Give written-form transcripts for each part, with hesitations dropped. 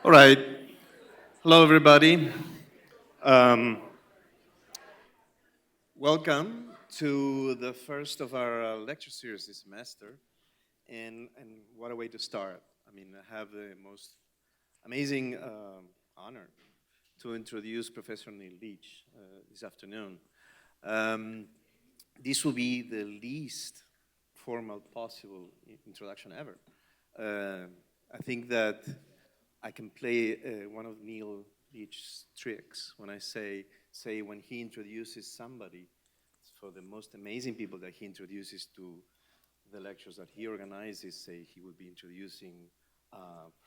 All right. Hello, everybody. Um, Welcome to the first of our lecture series this semester. And what a way to start. I mean, I have the most amazing honor to introduce Professor Neil Leach this afternoon. Um, this will be the least formal possible introduction ever. I think that I can play one of Neil Leach's tricks when I say when he introduces somebody, for the most amazing people that he introduces to the lectures that he organizes, say he will be introducing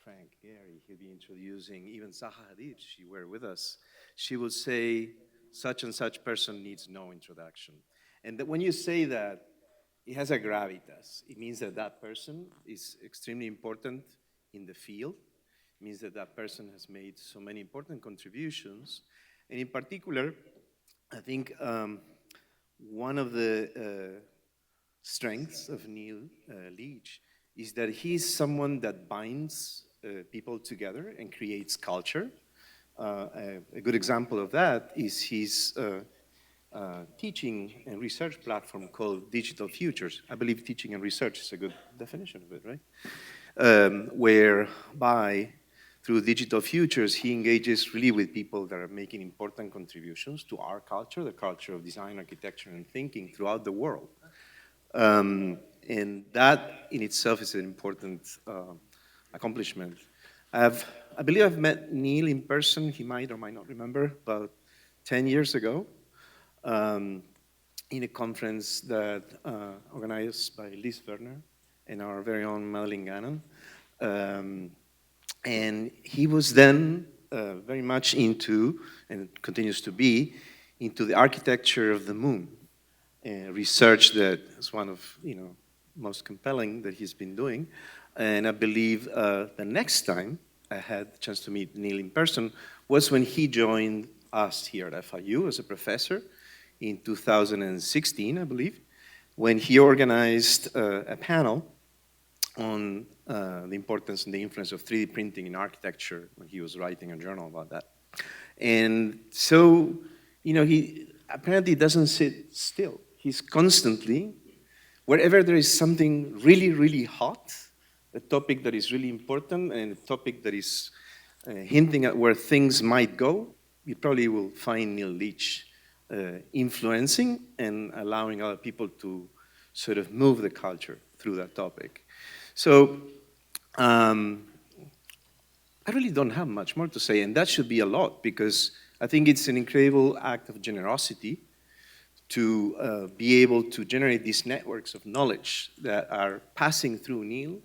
Frank Gehry, he'll be introducing even Zaha Hadid, she were with us. She will say, such and such person needs no introduction. And that when you say that, it has a gravitas. It means that that person is extremely important in the field. It means that that person has made so many important contributions. And in particular, I think one of the strengths of Neil Leach is that he's someone that binds people together and creates culture. A good example of that is his teaching and research platform called Digital Futures. I believe teaching and research is a good definition of it, right? Whereby, through Digital Futures, he engages really with people that are making important contributions to our culture, the culture of design, architecture, and thinking throughout the world. And that in itself is an important accomplishment. I believe I've met Neil in person, he might or might not remember, about 10 years ago, in a conference that organized by Liz Werner and our very own Madeline Gannon. And he was then very much into, and continues to be, into the architecture of the moon. Research that is one of most compelling that he's been doing. And I believe the next time I had the chance to meet Neil in person was when he joined us here at FIU as a professor in 2016, I believe, when he organized a panel on the importance and the influence of 3D printing in architecture when he was writing a journal about that. And so, he apparently doesn't sit still. He's constantly, wherever there is something really, really hot, a topic that is really important and a topic that is hinting at where things might go, you probably will find Neil Leach influencing and allowing other people to sort of move the culture through that topic. So I really don't have much more to say, and that should be a lot, because I think it's an incredible act of generosity to be able to generate these networks of knowledge that are passing through Neil.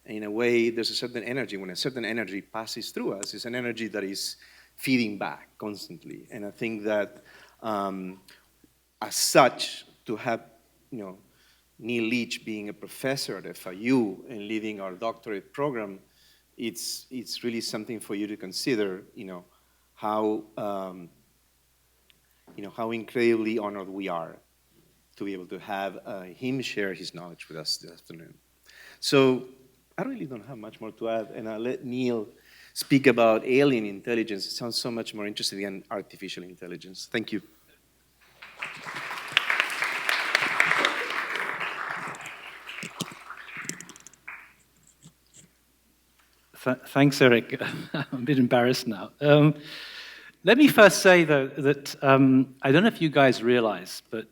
And in a way, there's a certain energy. When a certain energy passes through us, it's an energy that is feeding back constantly. And I think that as such, to have Neil Leach being a professor at FIU and leading our doctorate program, it's really something for you to consider, how how incredibly honored we are to be able to have him share his knowledge with us this afternoon. So I really don't have much more to add, and I'll let Neil speak about alien intelligence. It sounds so much more interesting than artificial intelligence. Thank you. Thanks, Eric. I'm a bit embarrassed now. Let me first say, though, that I don't know if you guys realize, but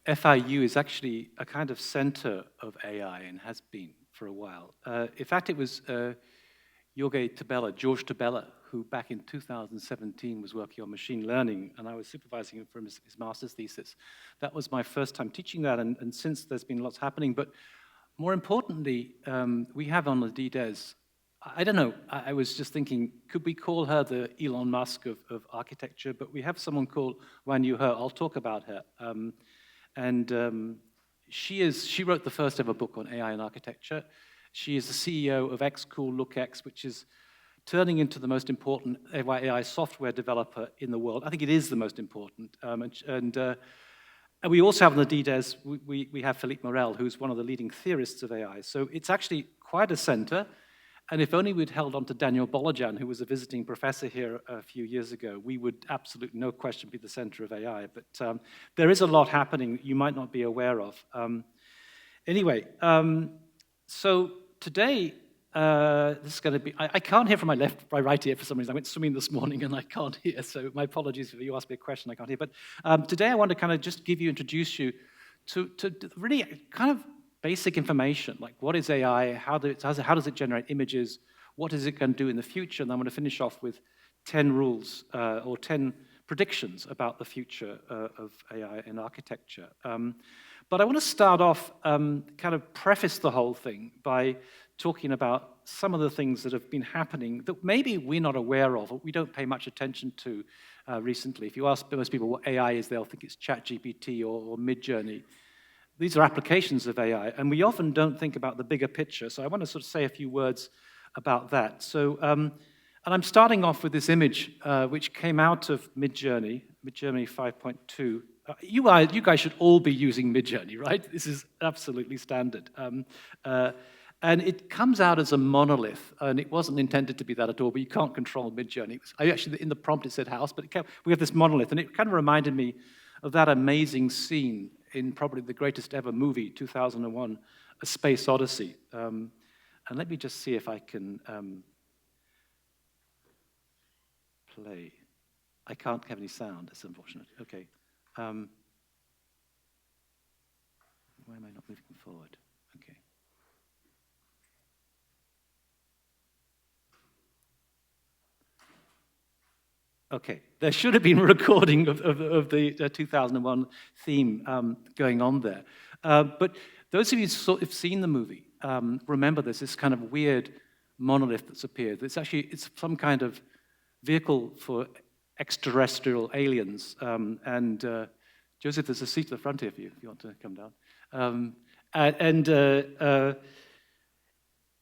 FIU is actually a kind of center of AI and has been for a while. In fact, it was George Tabella, who back in 2017 was working on machine learning, and I was supervising him for his master's thesis. That was my first time teaching that, and since there's been lots happening. But more importantly, we have on the DDES, I don't know, I was just thinking, could we call her the Elon Musk of architecture? But we have someone called Wan Yu He. I'll talk about her. She wrote the first ever book on AI and architecture. She is the CEO of XCool LookX, which is turning into the most important AI software developer in the world. I think it is the most important. And we also have on the DDES, we have Philippe Morel, who's one of the leading theorists of AI. So it's actually quite a center. And if only we'd held on to Daniel Bolajan, who was a visiting professor here a few years ago, we would absolutely, no question, be the center of AI. But there is a lot happening you might not be aware of. Anyway, so today, this is going to be, I can't hear from my right ear for some reason. I went swimming this morning and I can't hear, so my apologies if you ask me a question I can't hear. But today I want to kind of just introduce you to really kind of basic information, like what is AI, how does it generate images, what is it going to do in the future, and I'm going to finish off with 10 rules or 10 predictions about the future of AI in architecture. But I want to start off, kind of preface the whole thing by talking about some of the things that have been happening that maybe we're not aware of or we don't pay much attention to recently. If you ask most people what AI is, they'll think it's ChatGPT or Midjourney. These are applications of AI, and we often don't think about the bigger picture. So I want to sort of say a few words about that. So, and I'm starting off with this image, which came out of Midjourney 5.2. You guys should all be using Midjourney, right? This is absolutely standard. And it comes out as a monolith, and it wasn't intended to be that at all, but you can't control Midjourney. Actually, in the prompt it said house, but we have this monolith, and it kind of reminded me of that amazing scene in probably the greatest ever movie, 2001, A Space Odyssey. And let me just see if I can play. I can't have any sound, it's unfortunate. Okay. Why am I not moving forward? Okay. Okay, there should have been a recording of the 2001 theme going on there. But those of you who've seen the movie remember there's this kind of weird monolith that's appeared. It's some kind of vehicle for extraterrestrial aliens. Joseph, there's a seat at the front here for you if you want to come down.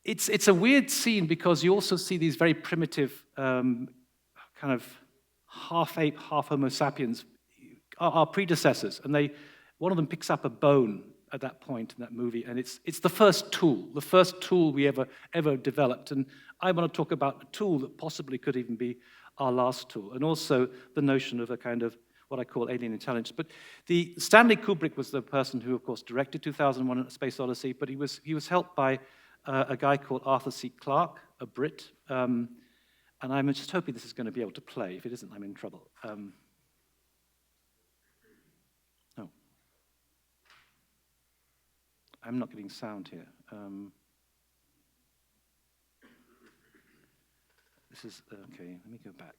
It's a weird scene because you also see these very primitive kind of half ape, half Homo sapiens, our predecessors, and one of them picks up a bone at that point in that movie, and it's the first tool we ever developed. And I want to talk about a tool that possibly could even be our last tool, and also the notion of a kind of what I call alien intelligence. But Stanley Kubrick was the person who, of course, directed 2001: A Space Odyssey, but he was helped by a guy called Arthur C. Clarke, a Brit. And I'm just hoping this is going to be able to play. If it isn't, I'm in trouble. No. I'm not getting sound here. This is, okay, let me go back.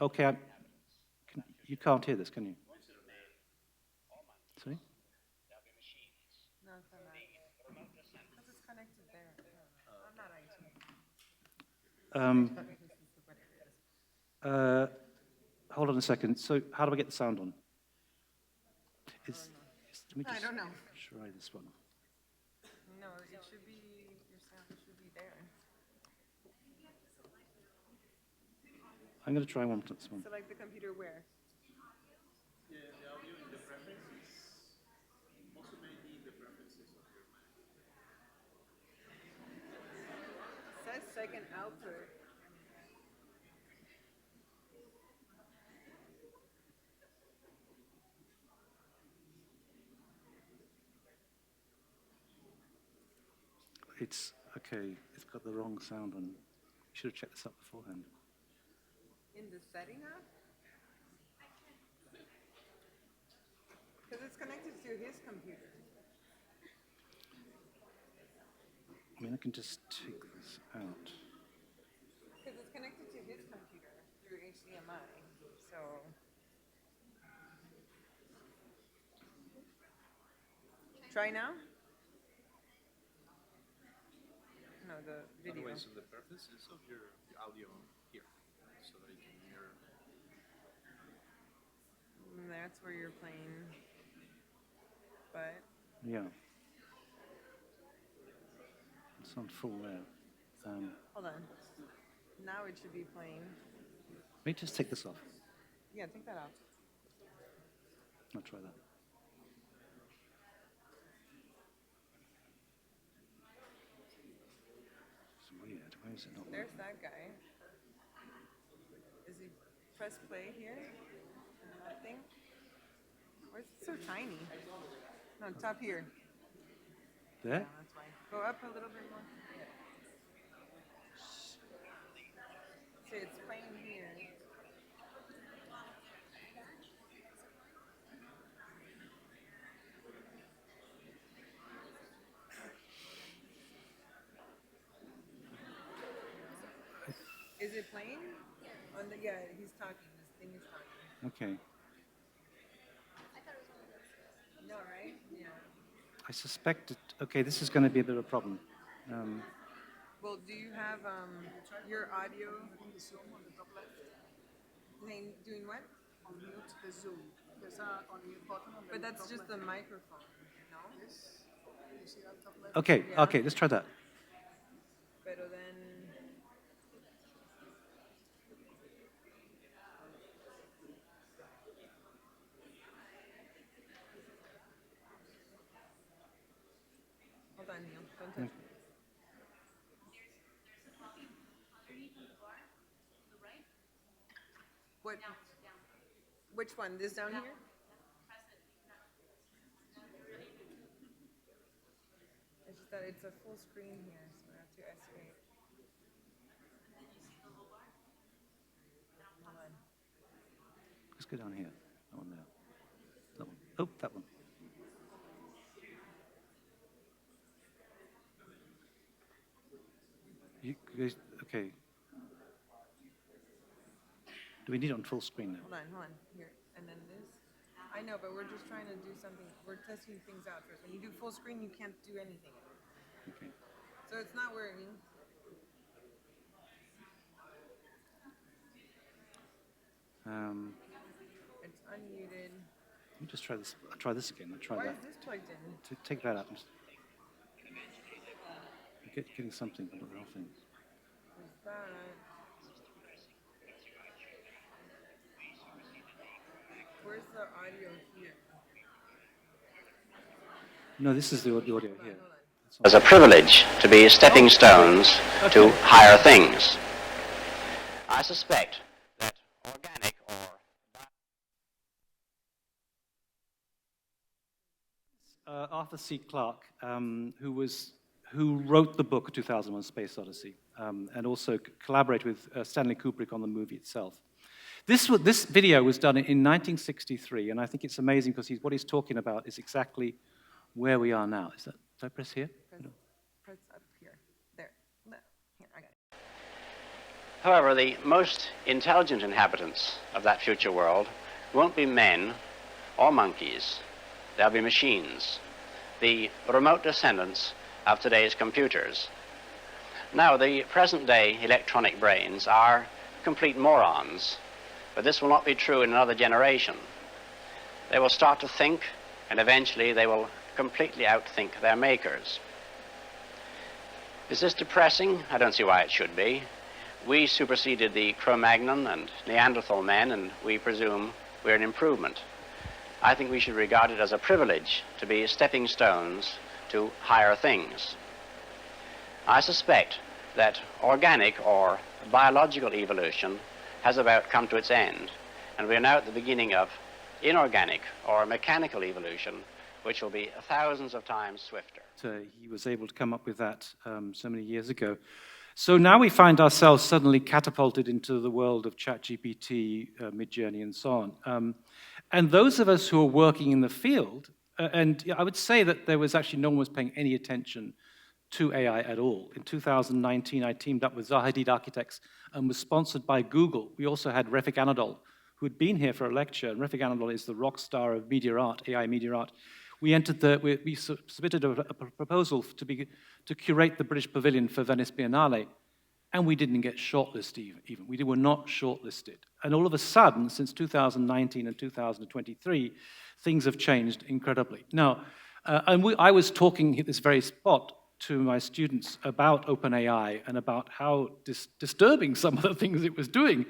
Okay, you can't hear this, can you? Sorry? No, it's not. Because it's connected there. I'm not IT. Hold on a second. So how do I get the sound on? Let me I don't know. try this one. No, it should be, your sound should be there. I'm going to try this one. Select the computer where? Yeah, the audio in the preferences. Also maybe in the preferences of your Mac. It says second output. It's, okay, it's got the wrong sound on. You should have checked this out beforehand. In the setting app? Because it's connected to his computer. I mean, I can just take this out. Because it's connected to his computer through HDMI. So. Try now? No, the video. Otherwise, in the preferences of your audio here, so that you can mirror. And that's where you're playing. But. Yeah. It's on full there. Hold on. Now it should be playing. Let me just take this off. Yeah, take that off. I'll try that. is it not There's working? that guy. Is he press play here? Nothing. Where's it so tiny? No, top here. There? Yeah, that's why. Go up a little bit more. See, it's playing here. Is it playing? On the yeah, he's talking. This thing is talking. Okay. No, right? Yeah. I suspect it, okay, this is going to be a bit of a problem. Well, do you have your audio? Doing what? Unmute the Zoom. There's a unmute button on the But that's top just the left. microphone, no? You see that top left? Okay, Yeah. okay, let's try that. Pero then. Hold on, Neil. Don't touch me. What? Which one? This down here? It's just that it's a full screen here, so I have to escape. Hold on. Let's go down here. That one there. That one. Oh, that one. Okay. Do we need it on full screen now? Hold on. Here. And then this. I know, but we're just trying to do something. We're testing things out first. When you do full screen, you can't do anything. Okay. So it's not working. It's unmuted. Let me just try this. I'll try this again. I'll try Why that. is this plugged in? Take that out. I'm getting something, but not the whole thing. There's that. Where's the audio here? No, this is the audio here. Hold on. As a privilege to be stepping stones to higher things. I suspect that organic or Arthur C. Clarke, who wrote the book 2001: Space Odyssey, and also collaborated with Stanley Kubrick on the movie itself. This video was done in 1963, and I think it's amazing because what he's talking about is exactly where we are now. Did I press here? Press up here. There. No. Here, I got it. However, the most intelligent inhabitants of that future world won't be men or monkeys. They'll be machines, the remote descendants of today's computers. Now, the present-day electronic brains are complete morons, but this will not be true in another generation. They will start to think, and eventually they will completely outthink their makers. Is this depressing? I don't see why it should be. We superseded the Cro-Magnon and Neanderthal men, and we presume we're an improvement. I think we should regard it as a privilege to be stepping stones to higher things. I suspect that organic or biological evolution has about come to its end, and we are now at the beginning of inorganic or mechanical evolution, which will be thousands of times swifter. He was able to come up with that so many years ago. So now we find ourselves suddenly catapulted into the world of ChatGPT, Midjourney, and so on. And those of us who are working in the field, and I would say that there was actually no one was paying any attention to AI at all. In 2019, I teamed up with Zahidid Architects and was sponsored by Google. We also had Refik Anadol, who had been here for a lecture, and Refik Anadol is the rock star of media art, AI media art. We submitted a proposal to curate the British Pavilion for Venice Biennale, and we didn't get shortlisted even. We were not shortlisted. And all of a sudden, since 2019 and 2023, things have changed incredibly. Now, I was talking at this very spot to my students about OpenAI and about how disturbing some of the things it was doing,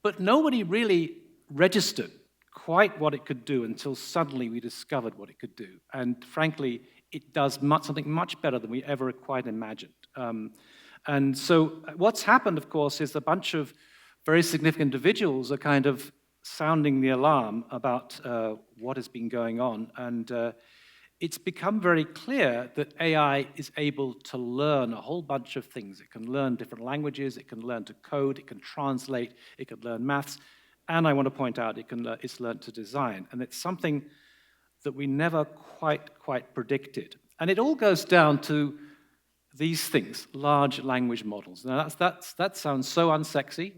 but nobody really registered quite what it could do until suddenly we discovered what it could do. And frankly, it does something much better than we ever quite imagined. And so what's happened, of course, is a bunch of very significant individuals are kind of sounding the alarm about what has been going on. And it's become very clear that AI is able to learn a whole bunch of things. It can learn different languages, it can learn to code, it can translate, it can learn maths, and I want to point out it's learned to design. And it's something that we never quite predicted. And it all goes down to these things, large language models. Now, that sounds so unsexy.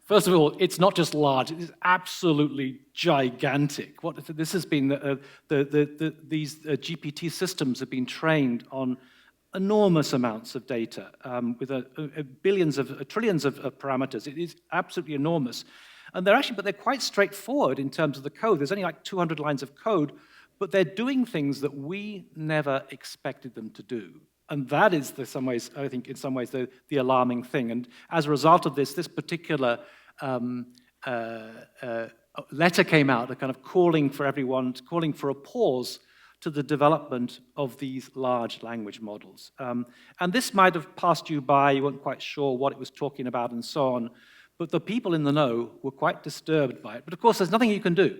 First of all, it's not just large, it is absolutely gigantic. This has been, these GPT systems have been trained on enormous amounts of data with trillions of parameters. It is absolutely enormous. And they're quite straightforward in terms of the code. There's only like 200 lines of code, but they're doing things that we never expected them to do. And that is, in some ways, the alarming thing. And as a result of this particular letter came out, a kind of calling for a pause to the development of these large language models. And this might have passed you by, you weren't quite sure what it was talking about and so on, but the people in the know were quite disturbed by it. But of course, there's nothing you can do.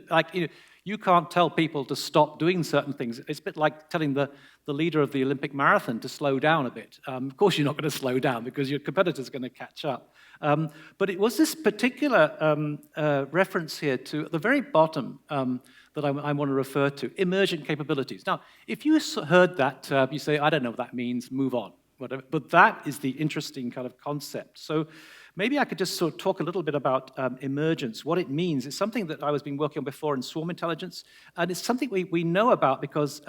You can't tell people to stop doing certain things. It's a bit like telling the leader of the Olympic marathon to slow down a bit. Of course, you're not going to slow down because your competitor's going to catch up. But it was this particular reference here to, at the very bottom, that I want to refer to, emergent capabilities. Now, if you heard that, you say, I don't know what that means, move on, whatever. But that is the interesting kind of concept. So maybe I could just sort of talk a little bit about emergence, what it means. It's something that I was been working on before in swarm intelligence, and it's something we know about because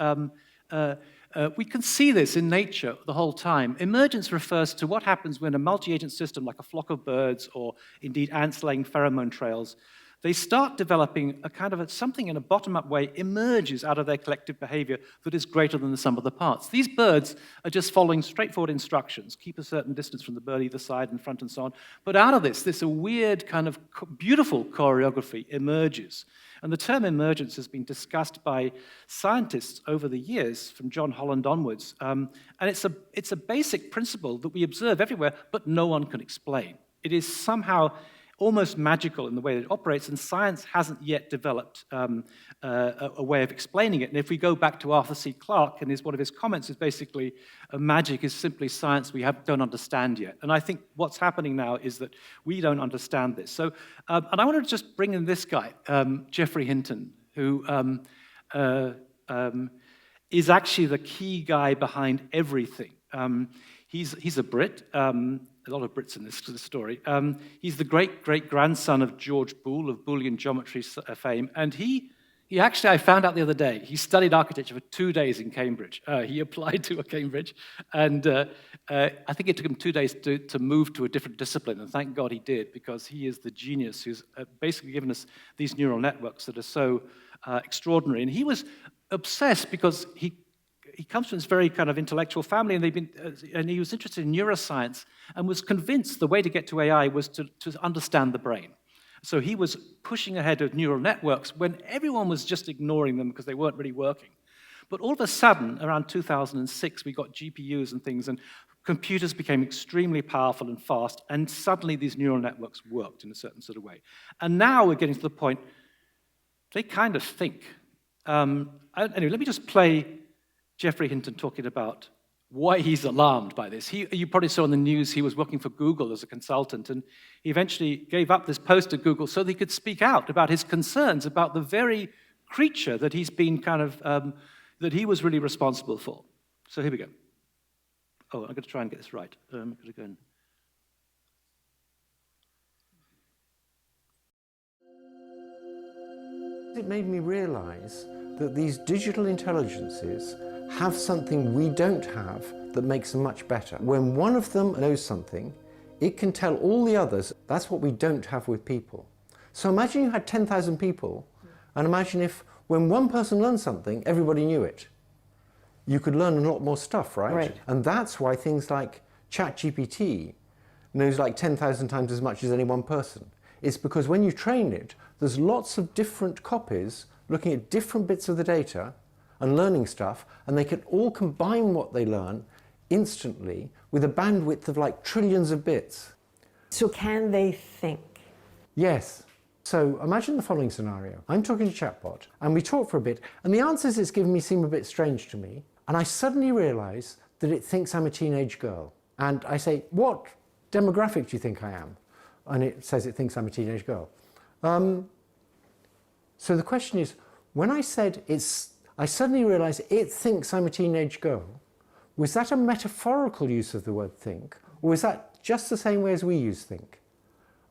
we can see this in nature the whole time. Emergence refers to what happens when a multi-agent system, like a flock of birds or indeed ants laying pheromone trails, they start developing a kind of something in a bottom-up way emerges out of their collective behavior that is greater than the sum of the parts. These birds are just following straightforward instructions, keep a certain distance from the bird either side and front and so on. But out of this a weird kind of beautiful choreography emerges. And the term emergence has been discussed by scientists over the years, from John Holland onwards. And it's a basic principle that we observe everywhere, but no one can explain. It is somehow almost magical in the way that it operates, and science hasn't yet developed a way of explaining it. And if we go back to Arthur C. Clarke, and one of his comments is basically, magic is simply science we don't understand yet. And I think what's happening now is that we don't understand this. So, and I want to just bring in this guy, Geoffrey Hinton, who is actually the key guy behind everything. He's a Brit. A lot of Brits in this story. He's the great-great-grandson of George Boole of Boolean geometry fame, and he actually, I found out the other day, he studied architecture for 2 days in Cambridge. He applied to Cambridge, and I think it took him 2 days to move to a different discipline, and thank God he did, because he is the genius who's basically given us these neural networks that are so extraordinary. And he was obsessed because he comes from this very kind of intellectual family, and he was interested in neuroscience and was convinced the way to get to AI was to understand the brain. So he was pushing ahead of neural networks when everyone was just ignoring them because they weren't really working. But all of a sudden, around 2006, we got GPUs and things, and computers became extremely powerful and fast, and suddenly these neural networks worked in a certain sort of way. And now we're getting to the point, they kind of think. Anyway, let me just play Geoffrey Hinton talking about why he's alarmed by this. You probably saw in the news he was working for Google as a consultant, and he eventually gave up this post at Google so that he could speak out about his concerns about the very creature that he's been kind of, that he was really responsible for. So here we go. Oh, I'm going to try and get this right. I'm going to go in. It made me realize that these digital intelligences have something we don't have that makes them much better. When one of them knows something, it can tell all the others. That's what we don't have with people. So imagine you had 10,000 people, and imagine if when one person learned something, everybody knew it. You could learn a lot more stuff, right? Right. And that's why things like ChatGPT knows like 10,000 times as much as any one person. It's because when you train it, there's lots of different copies looking at different bits of the data and learning stuff, and they can all combine what they learn instantly with a bandwidth of like trillions of bits. So can they think? Yes. So imagine the following scenario. I'm talking to chatbot and we talk for a bit and the answers it's given me seem a bit strange to me, and I suddenly realize that it thinks I'm a teenage girl. And I say, what demographic do you think I am? And it says it thinks I'm a teenage girl. So the question is, when I said I suddenly realized it thinks I'm a teenage girl, was that a metaphorical use of the word think, or was that just the same way as we use think?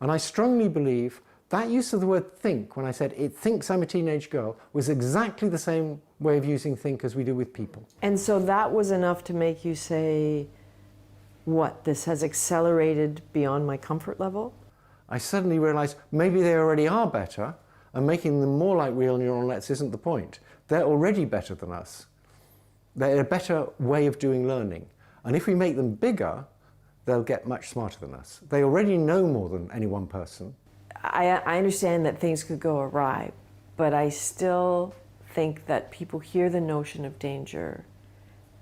And I strongly believe that use of the word think, when I said it thinks I'm a teenage girl, was exactly the same way of using think as we do with people. And so that was enough to make you say, what, this has accelerated beyond my comfort level? I suddenly realized maybe they already are better, and making them more like real neural nets isn't the point. They're already better than us. They're a better way of doing learning. And if we make them bigger, they'll get much smarter than us. They already know more than any one person. I understand that things could go awry, but I still think that people hear the notion of danger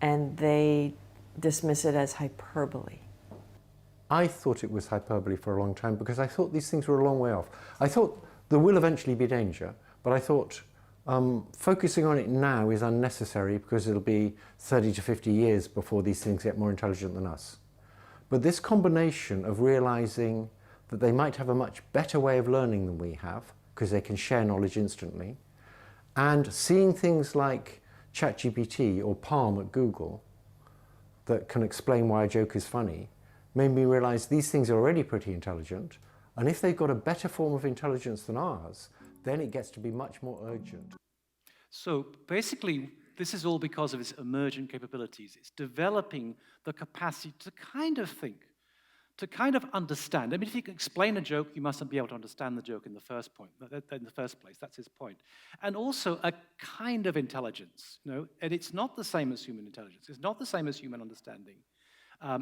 and they dismiss it as hyperbole. I thought it was hyperbole for a long time because I thought these things were a long way off. I thought there will eventually be danger, but I thought focusing on it now is unnecessary because it'll be 30 to 50 years before these things get more intelligent than us. But this combination of realizing that they might have a much better way of learning than we have, because they can share knowledge instantly, and seeing things like ChatGPT or Palm at Google that can explain why a joke is funny, made me realize these things are already pretty intelligent, and if they've got a better form of intelligence than ours, then it gets to be much more urgent. So basically, this is all because of its emergent capabilities. It's developing the capacity to kind of think, to kind of understand. I mean, if you can explain a joke, you mustn't be able to understand the joke in the first place. That's his point. And also a kind of intelligence, you know, and it's not the same as human intelligence. It's not the same as human understanding.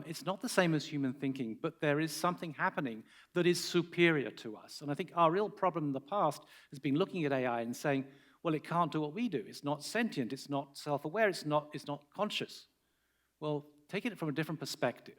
It's not the same as human thinking, but there is something happening that is superior to us. And I think our real problem in the past has been looking at AI and saying, well, it can't do what we do. It's not sentient. It's not self-aware. It's not conscious. Well, take it from a different perspective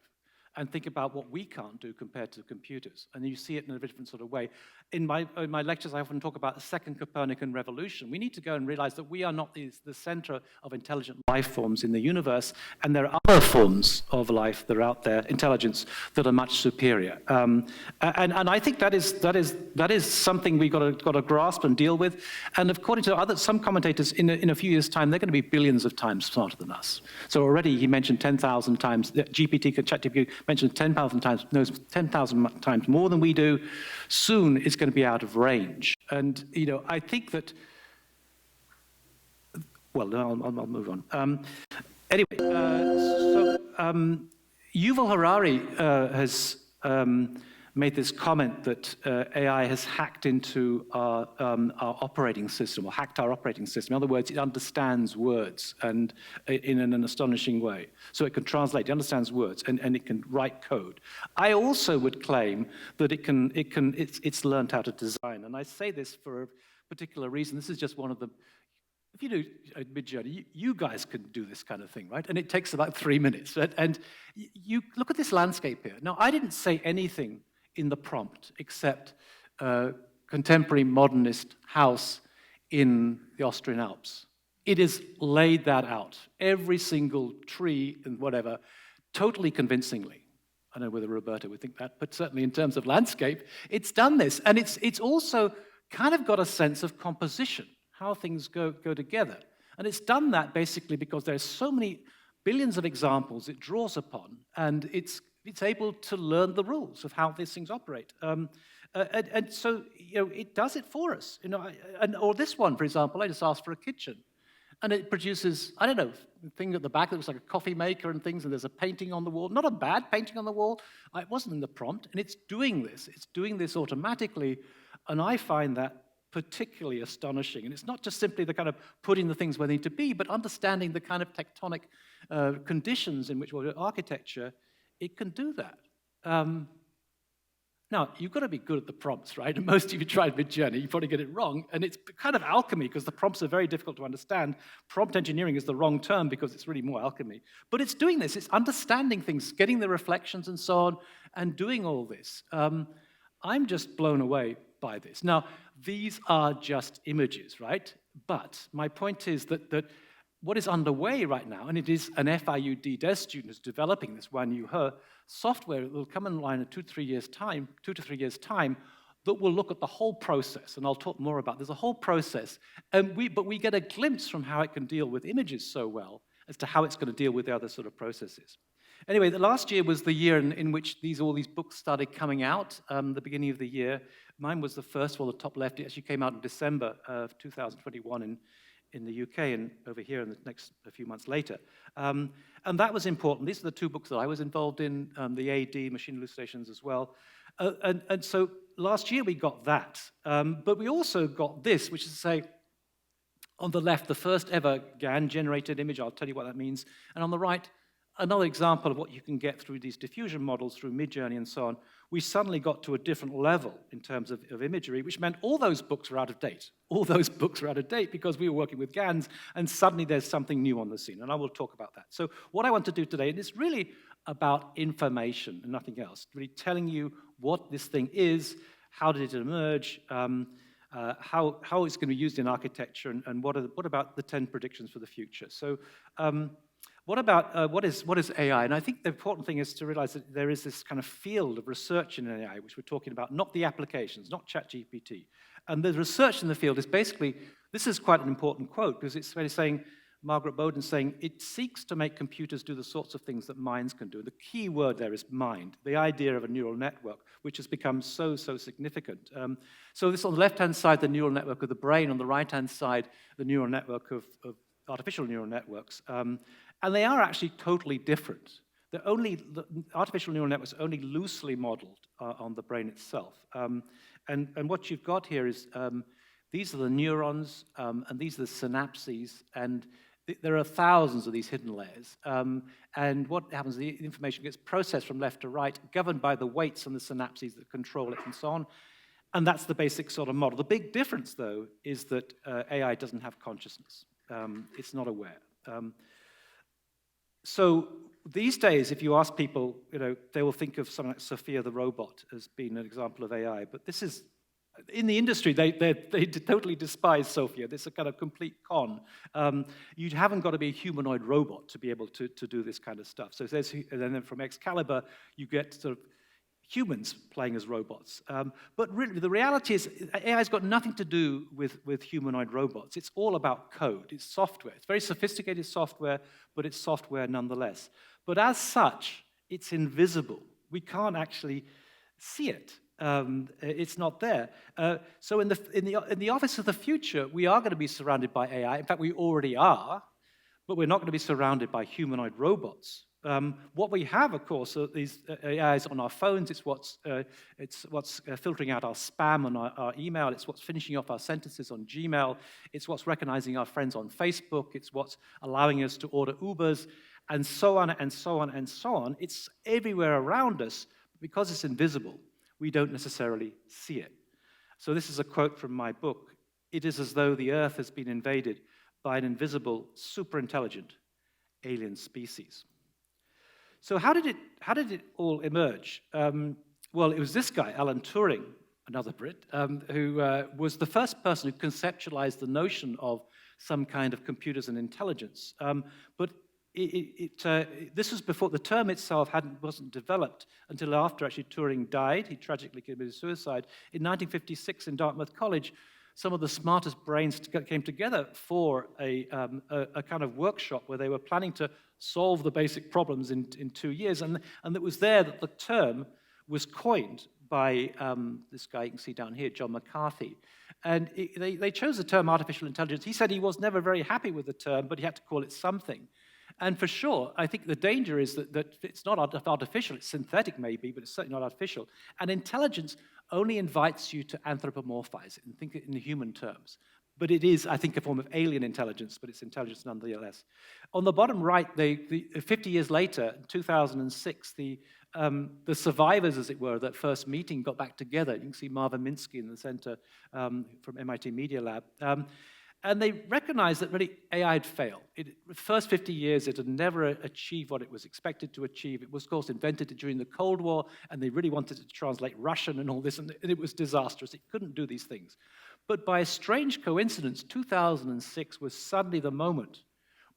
and think about what we can't do compared to computers. And you see it in a different sort of way. In my lectures, I often talk about the second Copernican revolution. We need to go and realize that we are not the center of intelligent life forms in the universe, and there are other forms of life that are out there, intelligence, that are much superior. And I think that is something we've got to grasp and deal with. And according to some commentators, in a few years' time, they're going to be billions of times smarter than us. So already he mentioned 10,000 times, ChatGPT mentioned 10,000 times, knows 10,000 times more than we do. Soon it's going to be out of range. And, you know, I think that, well, I'll move on. Anyway, Yuval Harari has made this comment that AI has hacked into our operating system, or hacked our operating system. In other words, it understands words and in an astonishing way. So it can translate, it understands words, and it can write code. I also would claim that it's learned how to design. And I say this for a particular reason. This is just one of the, if you do a Midjourney, you guys can do this kind of thing, right? And it takes about 3 minutes. Right? And you look at this landscape here. Now, I didn't say anything in the prompt, except contemporary modernist house in the Austrian Alps. It has laid that out, every single tree and whatever, totally convincingly. I don't know whether Roberta would think that, but certainly in terms of landscape, it's done this. And it's also kind of got a sense of composition, how things go together. And it's done that basically because there's so many billions of examples it draws upon, and it's able to learn the rules of how these things operate. And so, you know, it does it for us. You know, or this one, for example, I just asked for a kitchen. And it produces, I don't know, a thing at the back that looks like a coffee maker and things, and there's a painting on the wall. Not a bad painting on the wall. It wasn't in the prompt, and it's doing this. It's doing this automatically, and I find that particularly astonishing. And it's not just simply the kind of putting the things where they need to be, but understanding the kind of tectonic conditions in which we're doing architecture. It can do that. Now, you've got to be good at the prompts, right? And most of you tried Midjourney, you probably get it wrong, and it's kind of alchemy because the prompts are very difficult to understand. Prompt engineering is the wrong term because it's really more alchemy. But it's doing this, it's understanding things, getting the reflections and so on, and doing all this. I'm just blown away by this. Now, these are just images, right? But my point is that what is underway right now, and it is an FIU DDes student who's developing this Wanyu software that will come online in 2 to 3 years' time, that will look at the whole process, and I'll talk more about. There's a whole process, but we get a glimpse from how it can deal with images so well as to how it's going to deal with the other sort of processes. Anyway, the last year was the year in which all these books started coming out, the beginning of the year. Mine was the first one, the top left. It actually came out in December of 2021 in the UK and over here in the next few months later. And that was important. These are the 2 books that I was involved in, the AD, Machine Hallucinations as well. And so last year we got that. But we also got this, which is to say, on the left, the first ever GAN-generated image. I'll tell you what that means. And on the right, another example of what you can get through these diffusion models, through Midjourney and so on. We suddenly got to a different level in terms of imagery, which meant all those books were out of date. All those books were out of date because we were working with GANs, and suddenly there's something new on the scene, and I will talk about that. So what I want to do today, and it's really about information and nothing else, really telling you what this thing is, how did it emerge, how it's going to be used in architecture, and what about the 10 predictions for the future. So what is AI? And I think the important thing is to realize that there is this kind of field of research in AI, which we're talking about, not the applications, not ChatGPT. And the research in the field is basically, this is quite an important quote, because it's really saying, Margaret Bowden saying, it seeks to make computers do the sorts of things that minds can do. The key word there is mind, the idea of a neural network, which has become so significant. So this on the left-hand side, the neural network of the brain, on the right-hand side, the neural network of artificial neural networks. And they are actually totally different. The artificial neural networks are only loosely modeled on the brain itself. And what you've got here is, these are the neurons, and these are the synapses, and there are thousands of these hidden layers. And what happens, the information gets processed from left to right, governed by the weights and the synapses that control it and so on. And that's the basic sort of model. The big difference, though, is that AI doesn't have consciousness. It's not aware. So these days, if you ask people, they will think of something like Sophia the robot as being an example of AI. But this is, in the industry, they totally despise Sophia. This is a kind of complete con. You haven't got to be a humanoid robot to be able to do this kind of stuff. So there's, and then from Excalibur, you get sort of humans playing as robots. But really, the reality is AI's got nothing to do with humanoid robots. It's all about code. It's software. It's very sophisticated software, but it's software nonetheless. But as such, it's invisible. We can't actually see it. It's not there. So in the office of the future, we are going to be surrounded by AI. In fact, we already are, but we're not going to be surrounded by humanoid robots. What we have, of course, are these AIs on our phones. It's what's filtering out our spam on our email. It's what's finishing off our sentences on Gmail. It's what's recognizing our friends on Facebook. It's what's allowing us to order Ubers, and so on and so on and so on. It's everywhere around us. Because it's invisible, we don't necessarily see it. So this is a quote from my book. It is as though the Earth has been invaded by an invisible, super-intelligent alien species. So how did it all emerge? Well, it was this guy, Alan Turing, another Brit, who was the first person who conceptualized the notion of some kind of computers and intelligence. But this was before the term itself wasn't developed until after actually Turing died. He tragically committed suicide. In 1956 in Dartmouth College, some of the smartest brains came together for a kind of workshop where they were planning to solve the basic problems in 2 years. And it was there that the term was coined by this guy you can see down here, John McCarthy. And they chose the term artificial intelligence. He said he was never very happy with the term, but he had to call it something. And for sure, I think the danger is that it's not artificial, it's synthetic maybe, but it's certainly not artificial. And intelligence only invites you to anthropomorphize it and think it in human terms. But it is, I think, a form of alien intelligence, but it's intelligence nonetheless. On the bottom right, 50 years later, in 2006, the The survivors, as it were, of that first meeting got back together. You can see Marvin Minsky in the center from MIT Media Lab. And they recognized that really AI had failed. The first 50 years, it had never achieved what it was expected to achieve. It was, of course, invented during the Cold War, and they really wanted to translate Russian and all this, and it was disastrous. It couldn't do these things. But by a strange coincidence, 2006 was suddenly the moment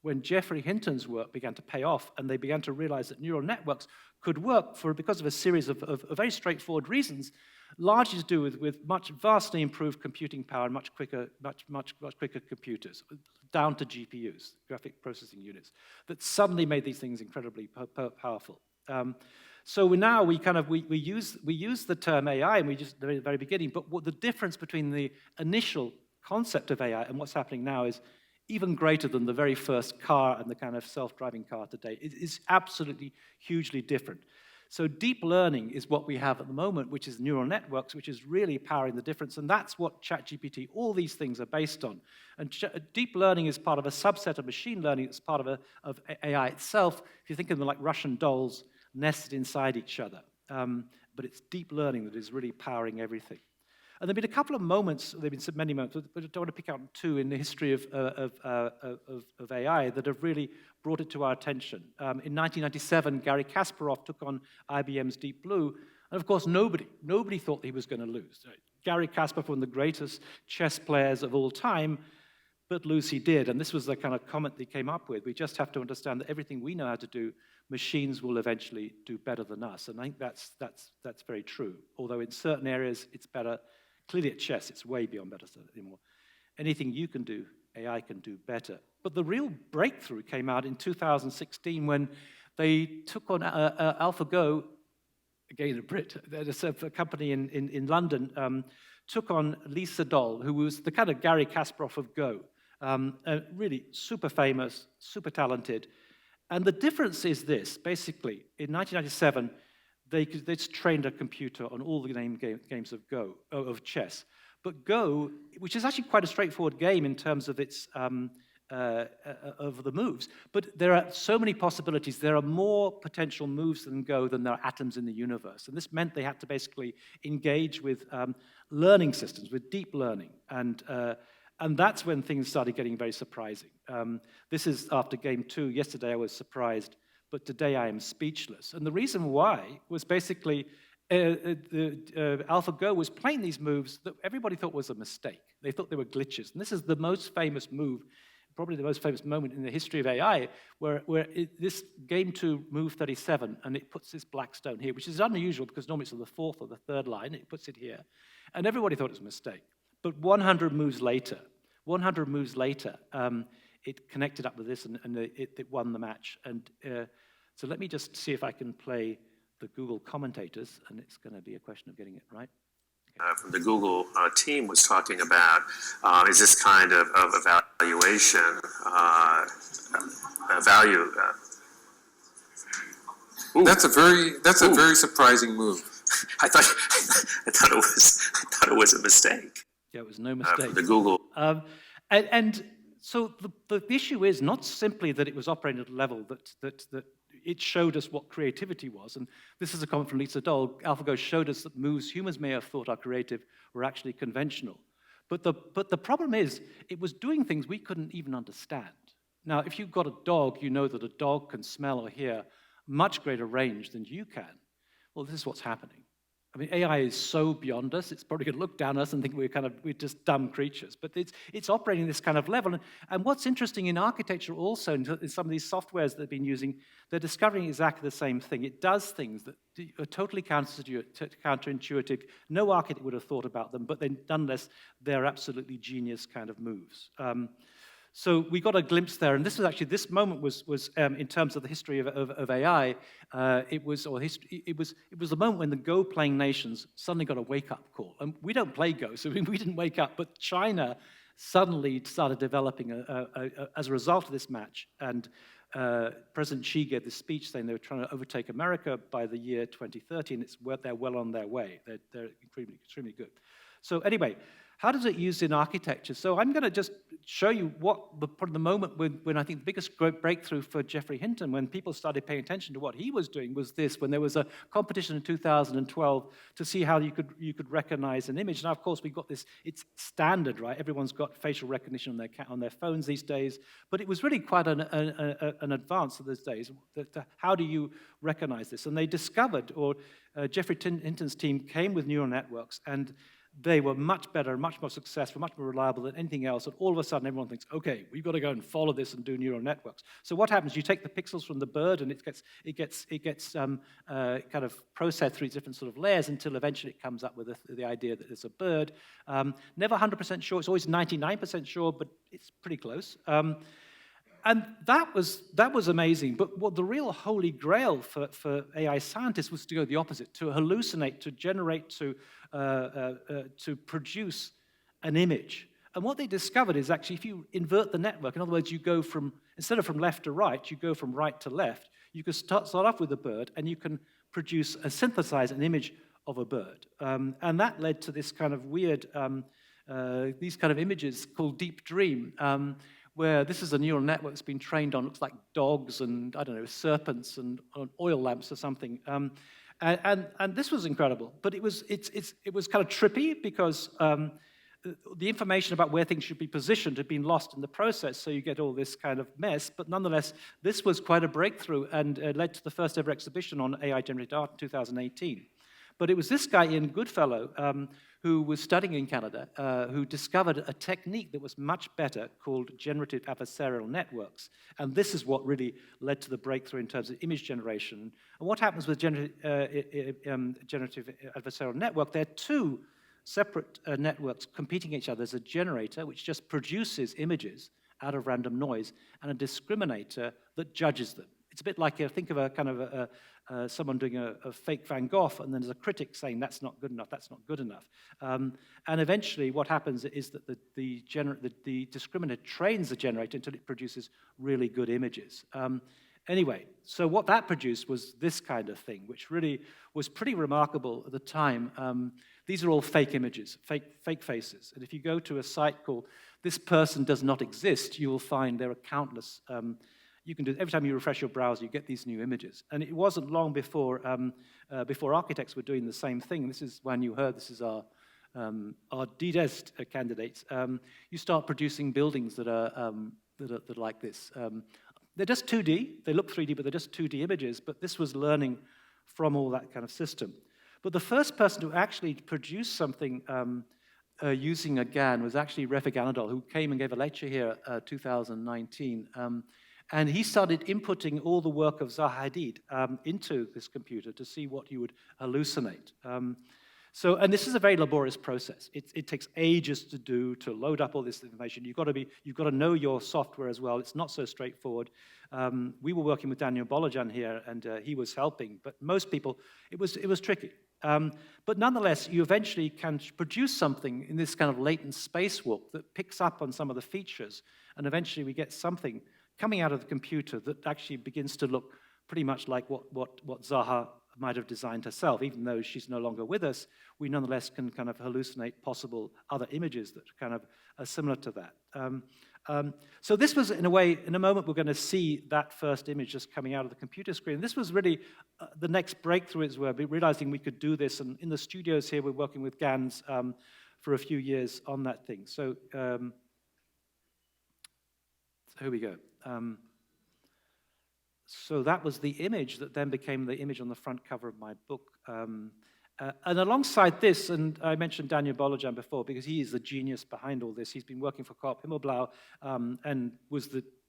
when Geoffrey Hinton's work began to pay off, and they began to realize that neural networks could work because of a series of very straightforward reasons, largely to do with vastly improved computing power and much quicker computers, down to GPUs, graphic processing units, that suddenly made these things incredibly powerful. So now we use the term AI, and we just at the very beginning. But what the difference between the initial concept of AI and what's happening now is even greater than the very first car and the kind of self-driving car today. It is absolutely hugely different. So deep learning is what we have at the moment, which is neural networks, which is really powering the difference. And that's what ChatGPT, all these things are based on. And deep learning is part of a subset of machine learning. It's part of AI itself. If you think of them like Russian dolls nested inside each other. But it's deep learning that is really powering everything. And there have been a couple of moments, there have been many moments, but I don't want to pick out two in the history of AI that have really brought it to our attention. In 1997, Gary Kasparov took on IBM's Deep Blue, and of course nobody thought he was going to lose. Gary Kasparov, one of the greatest chess players of all time, but lose he did. And this was the kind of comment they came up with. We just have to understand that everything we know how to do, machines will eventually do better than us. And I think that's very true. Although in certain areas it's better. Clearly at chess, it's way beyond better anymore. Anything you can do, AI can do better. But the real breakthrough came out in 2016 when they took on AlphaGo, again a Brit, a company in London, took on Lee Sedol, who was the kind of Gary Kasparov of Go. Really super famous, super talented. And the difference is this, basically, in 1997, they trained a computer on all the games of Go, of chess. But Go, which is actually quite a straightforward game in terms of its of the moves, but there are so many possibilities. There are more potential moves in Go than there are atoms in the universe. And this meant they had to basically engage with learning systems, with deep learning. And that's when things started getting very surprising. This is after game 2. Yesterday I was surprised, but today I am speechless. And the reason why was basically AlphaGo was playing these moves that everybody thought was a mistake. They thought they were glitches. And this is the most famous move, probably the most famous moment in the history of AI, where this game 2, move 37, and it puts this black stone here, which is unusual because normally it's on the 4th or the 3rd line. It puts it here. And everybody thought it was a mistake. But 100 moves later, it connected up with this, and it won the match. And so let me just see if I can play the Google commentators, and it's going to be a question of getting it right. From the Google team was talking about is this kind of evaluation value? That's a very surprising move. I thought it was a mistake. Yeah, it was no mistake. The Google. And so the issue is not simply that it was operating at a level that it showed us what creativity was. And this is a comment from Lisa Dole. AlphaGo showed us that moves humans may have thought are creative were actually conventional. But the problem is it was doing things we couldn't even understand. Now, if you've got a dog, you know that a dog can smell or hear much greater range than you can. Well, this is what's happening. I mean, AI is so beyond us, it's probably going to look down at us and think we're just dumb creatures. But it's operating this kind of level. And what's interesting in architecture also, in some of these softwares that they've been using, they're discovering exactly the same thing. It does things that are totally counterintuitive. No architect would have thought about them, but then nonetheless, they're absolutely genius kind of moves. So we got a glimpse there, and this this moment was in terms of the history of AI. It was the moment when the Go playing nations suddenly got a wake up call, and we don't play Go, so we didn't wake up. But China suddenly started developing as a result of this match, and President Xi gave this speech saying they were trying to overtake America by the year 2030, and they're well on their way. They're extremely good. So anyway. How does it use in architecture? So I'm going to just show you what the moment when I think the biggest breakthrough for Geoffrey Hinton, when people started paying attention to what he was doing, was this, when there was a competition in 2012 to see how you could recognize an image. Now, of course, we've got this, it's standard, right? Everyone's got facial recognition on their phones these days, but it was really quite an advance of those days. How do you recognize this? And they discovered, or Geoffrey Hinton's team came with neural networks, and they were much better, much more successful, much more reliable than anything else. And all of a sudden, everyone thinks, okay, we've got to go and follow this and do neural networks. So what happens? You take the pixels from the bird, and it gets kind of processed through different sort of layers until eventually it comes up with the idea that it's a bird. Never 100% sure. It's always 99% sure, but it's pretty close. And that was amazing. But what the real holy grail for AI scientists was to go the opposite, to hallucinate, to generate, to produce an image. And what they discovered is actually if you invert the network, in other words, you go from, instead of from left to right, you go from right to left, you can start off with a bird, and you can synthesize an image of a bird. And that led to this kind of weird, these kind of images called deep dream, where this is a neural network that's been trained on, looks like dogs and, I don't know, serpents and oil lamps or something. And this was incredible, but it was kind of trippy because the information about where things should be positioned had been lost in the process, so you get all this kind of mess. But nonetheless, this was quite a breakthrough and led to the first ever exhibition on AI-generated art in 2018. But it was this guy, Ian Goodfellow, who was studying in Canada, who discovered a technique that was much better called generative adversarial networks. And this is what really led to the breakthrough in terms of image generation. And what happens with generative adversarial network, there are two separate networks competing each other. There's a generator, which just produces images out of random noise, and a discriminator that judges them. It's a bit like, think of a kind of someone doing a fake Van Gogh, and then there's a critic saying, that's not good enough, that's not good enough. And eventually what happens is that the discriminator trains the generator until it produces really good images. Anyway, so what that produced was this kind of thing, which really was pretty remarkable at the time. These are all fake images, fake faces. And if you go to a site called This Person Does Not Exist, you will find there are countless. You can do every time you refresh your browser, you get these new images. And it wasn't long before architects were doing the same thing. This is when you heard this is our DDEST candidates. You start producing buildings that are like this. They're just 2D. They look 3D, but they're just 2D images. But this was learning from all that kind of system. But the first person to actually produce something using a GAN was actually Refik Anadol, who came and gave a lecture here 2019. And he started inputting all the work of Zaha Hadid into this computer to see what you would hallucinate. And this is a very laborious process. It takes ages to load up all this information. You've got to know your software as well. It's not so straightforward. We were working with Daniel Bolojan here, and he was helping. But most people, it was tricky. But nonetheless, you eventually can produce something in this kind of latent spacewalk that picks up on some of the features, and eventually we get something coming out of the computer that actually begins to look pretty much like what Zaha might have designed herself. Even though she's no longer with us, we nonetheless can kind of hallucinate possible other images that kind of are similar to that. So this was, in a way, in a moment, we're going to see that first image just coming out of the computer screen. This was really the next breakthrough as well, realizing we could do this. And in the studios here, we're working with GANs for a few years on that thing. So here we go. So that was the image that then became the image on the front cover of my book. And alongside this, and I mentioned Daniel Bolojan before because he is the genius behind all this. He's been working for Coop Himmelblau and was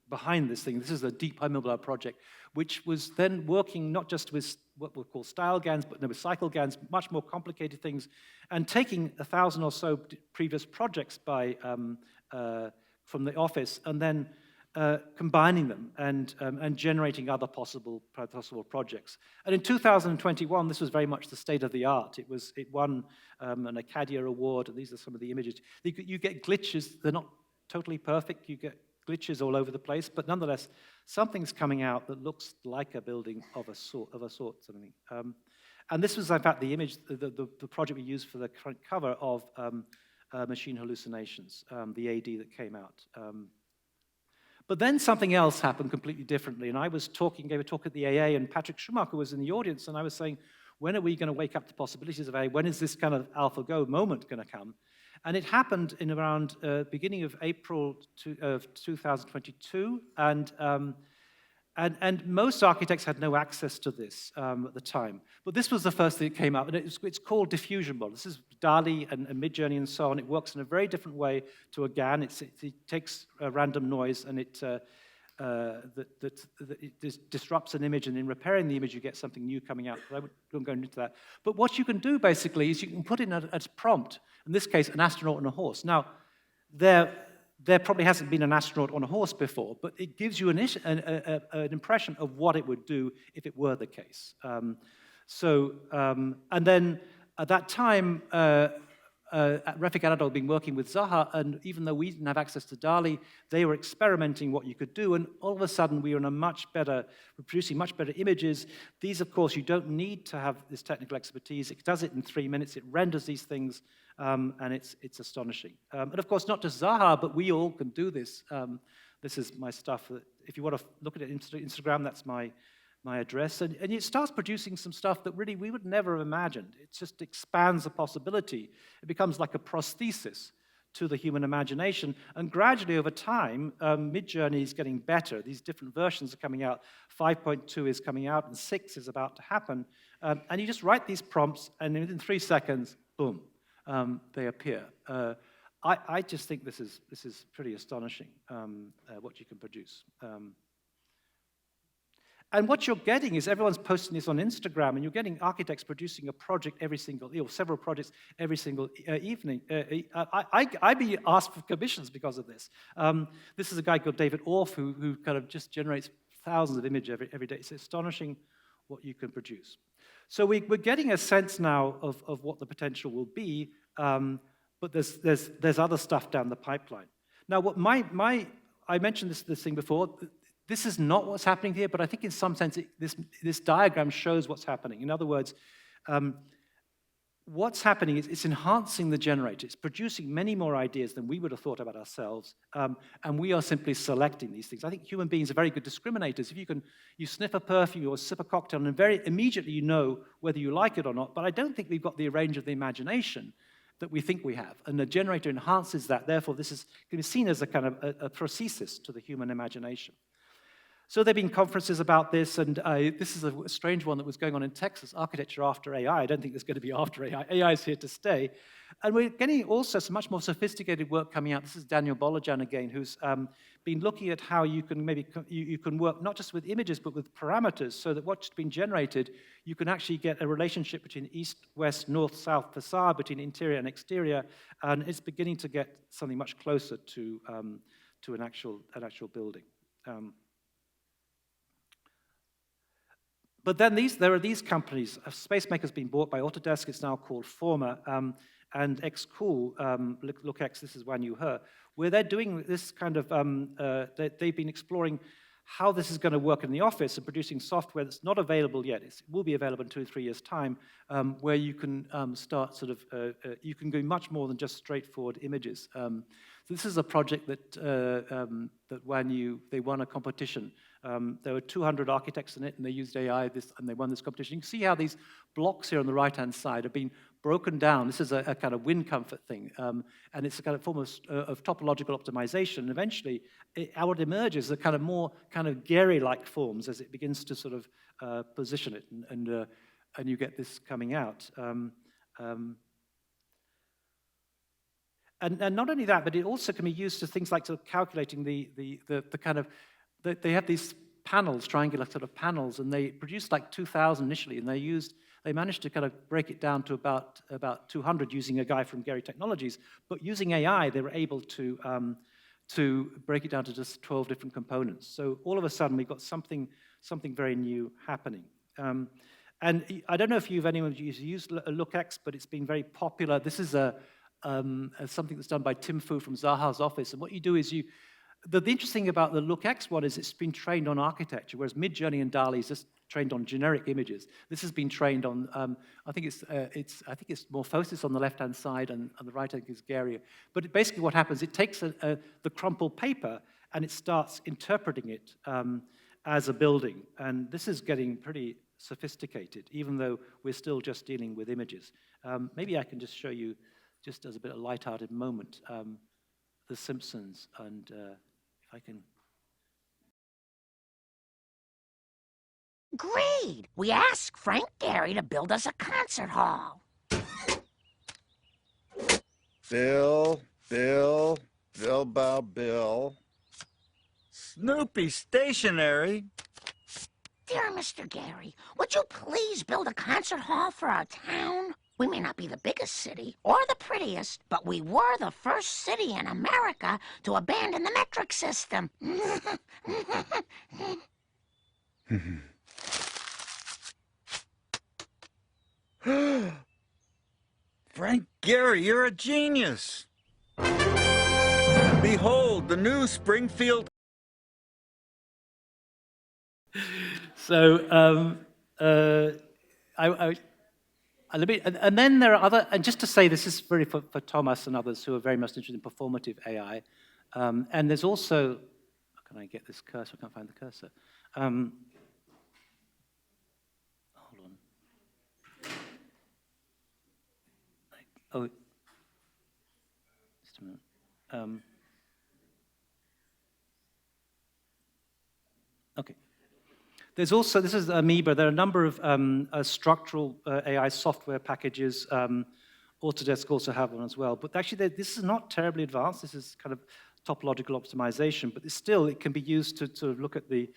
behind this thing. This is the Deep Himmelblau project, which was then working not just with what we call style GANs, but with cycle GANs, much more complicated things, and taking 1,000 or so previous projects from the office, and then combining them and generating other possible projects. And in 2021, this was very much the state of the art. It won an Acadia Award, and these are some of the images. You get glitches. They're not totally perfect. You get glitches all over the place, but nonetheless, something's coming out that looks like a building of a sort. And this was, in fact, the image, the project we used for the front cover of machine hallucinations, the AD that came out. But then something else happened completely differently, and I was gave a talk at the AA, and Patrick Schumacher was in the audience, and I was saying, when are we going to wake up to possibilities of AI? When is this kind of AlphaGo moment going to come? And it happened in around beginning of April of 2022, and most architects had no access to this at the time. But this was the first thing that came out, and it's called diffusion model. This is DALI and Midjourney and so on. It works in a very different way to a GAN. It takes a random noise, and it disrupts an image, and in repairing the image, you get something new coming out. I won't go into that. But what you can do, basically, is you can put in a prompt, in this case, an astronaut on a horse. Now, there probably hasn't been an astronaut on a horse before, but it gives you an impression of what it would do if it were the case. And then at that time, Refik Anadol had been working with Zaha, and even though we didn't have access to DALI, they were experimenting what you could do, and all of a sudden we were producing much better images. These, of course, you don't need to have this technical expertise. It does it in 3 minutes. It renders these things, and it's astonishing. And of course, not just Zaha, but we all can do this. This is my stuff. If you want to look at it on Instagram, that's my address, and it starts producing some stuff that really we would never have imagined. It just expands the possibility. It becomes like a prosthesis to the human imagination, and gradually over time, Midjourney is getting better. These different versions are coming out. 5.2 is coming out, and 6 is about to happen. And you just write these prompts, and within 3 seconds, boom, they appear. I just think this is pretty astonishing, what you can produce. And what you're getting is everyone's posting this on Instagram, and you're getting architects producing a project every single, or several projects every single evening. I'd be asked for commissions because of this. This is a guy called David Orff who kind of just generates thousands of images every day. It's astonishing what you can produce. So we're getting a sense now of what the potential will be, but there's other stuff down the pipeline. Now, what I mentioned this thing before. This is not what's happening here, but I think in some sense this diagram shows what's happening. In other words, what's happening is it's enhancing the generator. It's producing many more ideas than we would have thought about ourselves, and we are simply selecting these things. I think human beings are very good discriminators. If you sniff a perfume or sip a cocktail, and very immediately you know whether you like it or not, but I don't think we've got the range of the imagination that we think we have, and the generator enhances that. Therefore, this is can be seen as a kind of a prosthesis to the human imagination. So there have been conferences about this, and this is a strange one that was going on in Texas, Architecture After AI. I don't think there's going to be after AI. AI is here to stay. And we're getting also some much more sophisticated work coming out. This is Daniel Bolojan again, who's been looking at how you can you can work not just with images, but with parameters, so that what's been generated, you can actually get a relationship between east, west, north, south facade, between interior and exterior, and it's beginning to get something much closer to an actual building. But then there are these companies. Spacemaker's been bought by Autodesk. It's now called Forma, and XCool, LookX, this is Wan Yu He, where they're doing this kind of, they've been exploring how this is going to work in the office and producing software that's not available yet. It will be available in 2 or 3 years' time, where you can start sort of, you can go much more than just straightforward images. So this is a project that Wan Yu, they won a competition. There were 200 architects in it, and they used AI, and they won this competition. You can see how these blocks here on the right-hand side have been broken down. This is a kind of wind comfort thing, and it's a kind of form of topological optimization. And eventually, what emerges are kind of more kind of Gehry-like forms as it begins to sort of position it, and you get this coming out. And not only that, but it also can be used to things like sort of calculating the kind of. They have these panels, triangular sort of panels, and they produced like 2,000 initially, and they managed to kind of break it down to about 200 using a guy from Gehry Technologies. But using AI, they were able to break it down to just 12 different components. So all of a sudden, we've got something very new happening. And I don't know if anyone who's used LookX, but it's been very popular. This is something that's done by Tim Fu from Zaha's office. And what you do is The interesting thing about the LookX one is it's been trained on architecture, whereas Midjourney and DALL-E is just trained on generic images. This has been trained on, I think it's Morphosis on the left-hand side, and on the right, I think is Garia. But basically what happens, it takes the crumpled paper, and it starts interpreting it as a building. And this is getting pretty sophisticated, even though we're still just dealing with images. Maybe I can just show you, just as a bit of a light-hearted moment, The Simpsons, and if I can... Great! We asked Frank Gehry to build us a concert hall. Bill, Bob, Bill. Snoopy stationery. Dear Mr. Gehry, would you please build a concert hall for our town? We may not be the biggest city or the prettiest, but we were the first city in America to abandon the metric system. Frank Gehry, you're a genius. Behold, the new Springfield. So, and then there are other, and just to say this is very for Thomas and others who are very much interested in performative AI, and there's also, how can I get this cursor? I can't find the cursor. Hold on. Oh, just a minute. Okay. There's also, this is Amoeba, there are a number of structural AI software packages. Autodesk also have one as well. But actually, this is not terribly advanced. This is kind of topological optimization, but still, it can be used to sort of look at the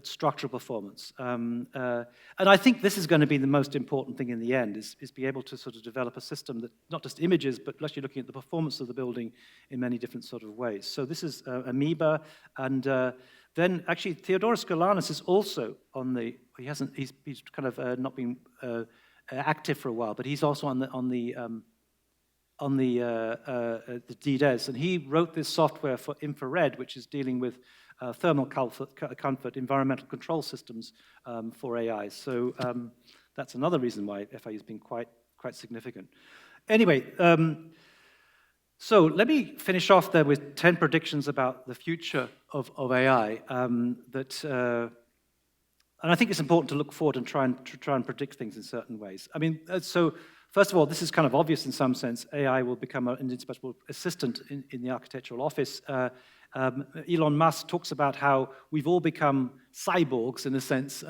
structural performance. And I think this is going to be the most important thing in the end, is be able to sort of develop a system that, not just images, but actually looking at the performance of the building in many different sort of ways. So this is Amoeba, and then actually Theodoros Galanis is also on the, he's kind of not been active for a while, but he's also on the DDES, and he wrote this software for infrared, which is dealing with thermal comfort, environmental control systems for AI. So that's another reason why FIU has been quite significant. Anyway, so let me finish off there with 10 predictions about the future of AI. And I think it's important to look forward and try and predict things in certain ways. I mean, so first of all, this is kind of obvious in some sense. AI will become an indispensable assistant in the architectural office. Elon Musk talks about how we've all become cyborgs in a sense.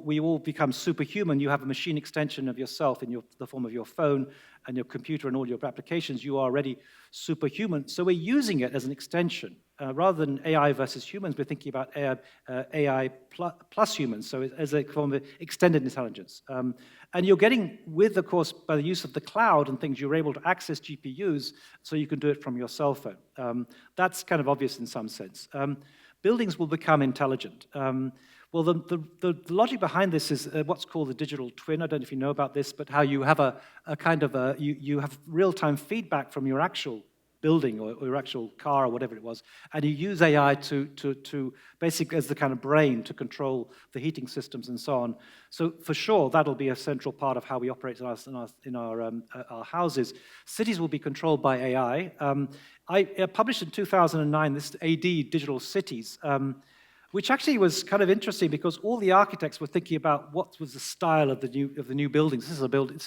We all become superhuman. You have a machine extension of yourself in the form of your phone and your computer and all your applications. You are already superhuman. So we're using it as an extension. Rather than AI versus humans, we're thinking about AI plus humans, so as a form of extended intelligence. And you're getting, with, of course, by the use of the cloud and things, you're able to access GPUs, so you can do it from your cell phone. That's kind of obvious in some sense. Buildings will become intelligent. Well, the logic behind this is what's called the digital twin. I don't know if you know about this, but how you have a kind of you have real-time feedback from your actual building or your actual car or whatever it was, and you use AI to basically as the kind of brain to control the heating systems and so on. So for sure, that'll be a central part of how we operate in our houses. Cities will be controlled by AI. I published in 2009 this AD Digital Cities, which actually was kind of interesting because all the architects were thinking about what was the style of the new buildings. This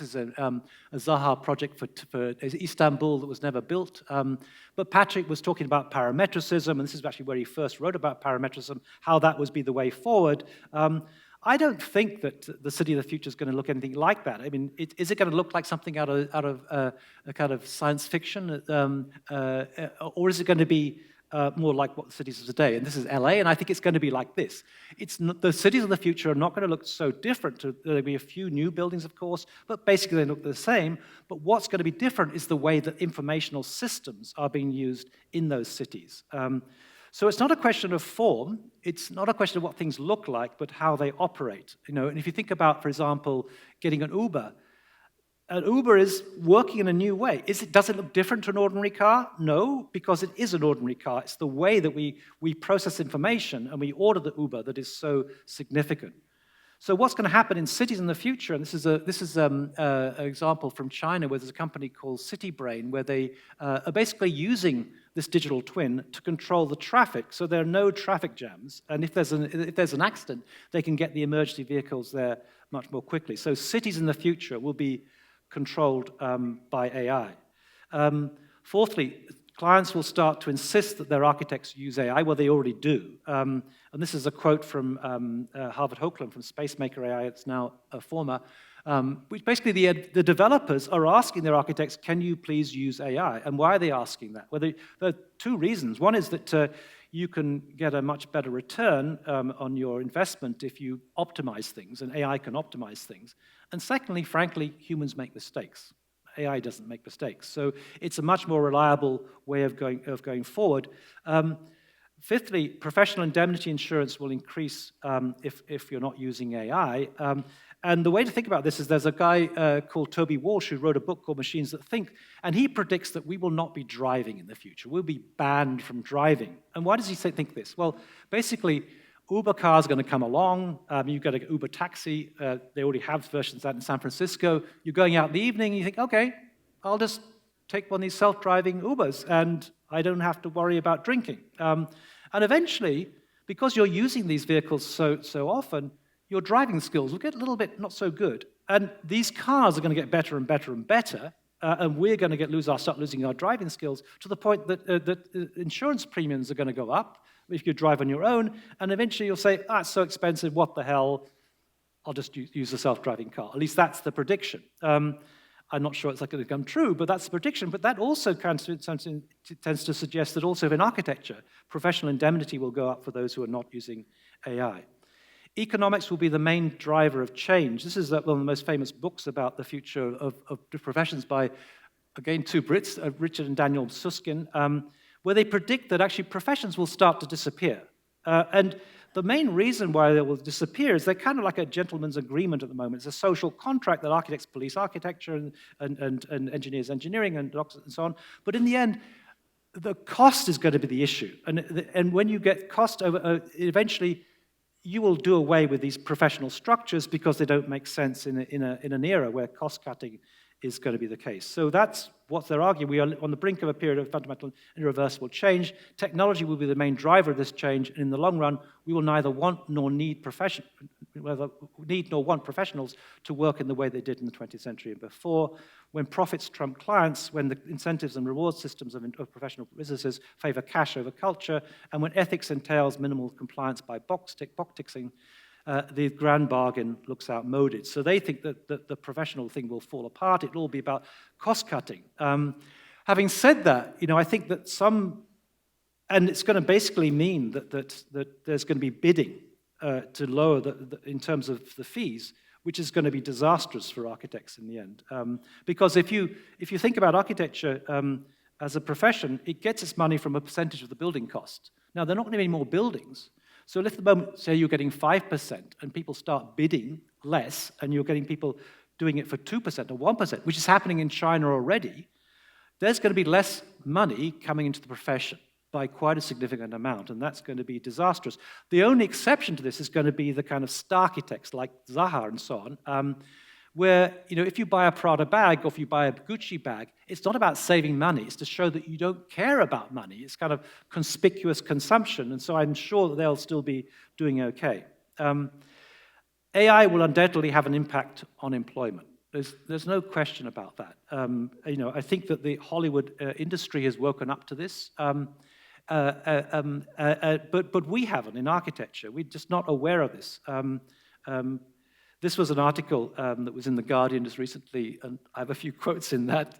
is a Zaha project for Istanbul that was never built. But Patrick was talking about parametricism, and this is actually where he first wrote about parametricism, how that would be the way forward. I don't think that the city of the future is going to look anything like that. I mean, is it going to look like something out of a kind of science fiction, or is it going to be more like what the cities of today? And this is LA, and I think it's going to be like this. It's not, the cities of the future are not going to look so different. There'll be a few new buildings, of course, but basically they look the same. But what's going to be different is the way that informational systems are being used in those cities. So it's not a question of form. It's not a question of what things look like, but how they operate. You know, and if you think about, for example, getting an Uber, Uber is working in a new way. Does it look different to an ordinary car? No, because it is an ordinary car. It's the way that we process information and we order the Uber that is so significant. So what's going to happen in cities in the future, and this is an example from China where there's a company called CityBrain where they are basically using this digital twin to control the traffic, so there are no traffic jams. And if there's an accident, they can get the emergency vehicles there much more quickly. So cities in the future will be controlled by AI. Fourthly, clients will start to insist that their architects use AI. Well, they already do. And this is a quote from Harvard Hochland from SpaceMaker AI. It's now a former. Which basically the developers are asking their architects, can you please use AI? And why are they asking that? Well, there are two reasons. One is that you can get a much better return on your investment if you optimize things, and AI can optimize things. And secondly, frankly, humans make mistakes. AI doesn't make mistakes. So it's a much more reliable way of going forward. Fifthly, professional indemnity insurance will increase if you're not using AI. And the way to think about this is there's a guy called Toby Walsh who wrote a book called Machines That Think, and he predicts that we will not be driving in the future. We'll be banned from driving. And why does he think this? Well, basically, Uber cars are going to come along. You've got an Uber taxi. They already have versions of that in San Francisco. You're going out in the evening, and you think, okay, I'll just take one of these self-driving Ubers, and I don't have to worry about drinking. And eventually, because you're using these vehicles so often, your driving skills will get a little bit not so good. And these cars are going to get better and better and better, and we're going to start losing our driving skills to the point that insurance premiums are going to go up if you drive on your own, and eventually you'll say, it's so expensive, what the hell, I'll just use a self-driving car. At least that's the prediction. I'm not sure it's going to come true, but that's the prediction. But that also tends to suggest that also in architecture, professional indemnity will go up for those who are not using AI. Economics will be the main driver of change. This is one of the most famous books about the future of professions by, again, two Brits, Richard and Daniel Susskind, where they predict that actually professions will start to disappear. And the main reason why they will disappear is they're kind of like a gentleman's agreement at the moment. It's a social contract that architects police architecture and engineers engineering and doctors and so on. But in the end, the cost is going to be the issue. And when you get cost over, eventually you will do away with these professional structures because they don't make sense in an era where cost cutting is going to be the case. So that's what they're arguing. We are on the brink of a period of fundamental and irreversible change. Technology will be the main driver of this change, and in the long run, we will neither want nor want professionals to work in the way they did in the 20th century and before, when profits trump clients, when the incentives and reward systems of professional businesses favor cash over culture, and when ethics entails minimal compliance by box ticking, the grand bargain looks outmoded. So they think that the professional thing will fall apart. It'll all be about cost cutting. Having said that, I think that and it's going to basically mean that there's going to be bidding to lower in terms of the fees, which is going to be disastrous for architects in the end. Because if you think about architecture as a profession, it gets its money from a percentage of the building cost. Now, there are not going to be any more buildings. So if at the moment, say you're getting 5% and people start bidding less and you're getting people doing it for 2% or 1%, which is happening in China already, there's going to be less money coming into the profession by quite a significant amount, and that's going to be disastrous. The only exception to this is going to be the kind of star architects like Zaha and so on, where if you buy a Prada bag or if you buy a Gucci bag, it's not about saving money. It's to show that you don't care about money. It's kind of conspicuous consumption, and so I'm sure that they'll still be doing okay. AI will undoubtedly have an impact on employment. There's no question about that. I think that the Hollywood industry has woken up to this, but we haven't in architecture. We're just not aware of this. This was an article that was in The Guardian just recently, and I have a few quotes in that.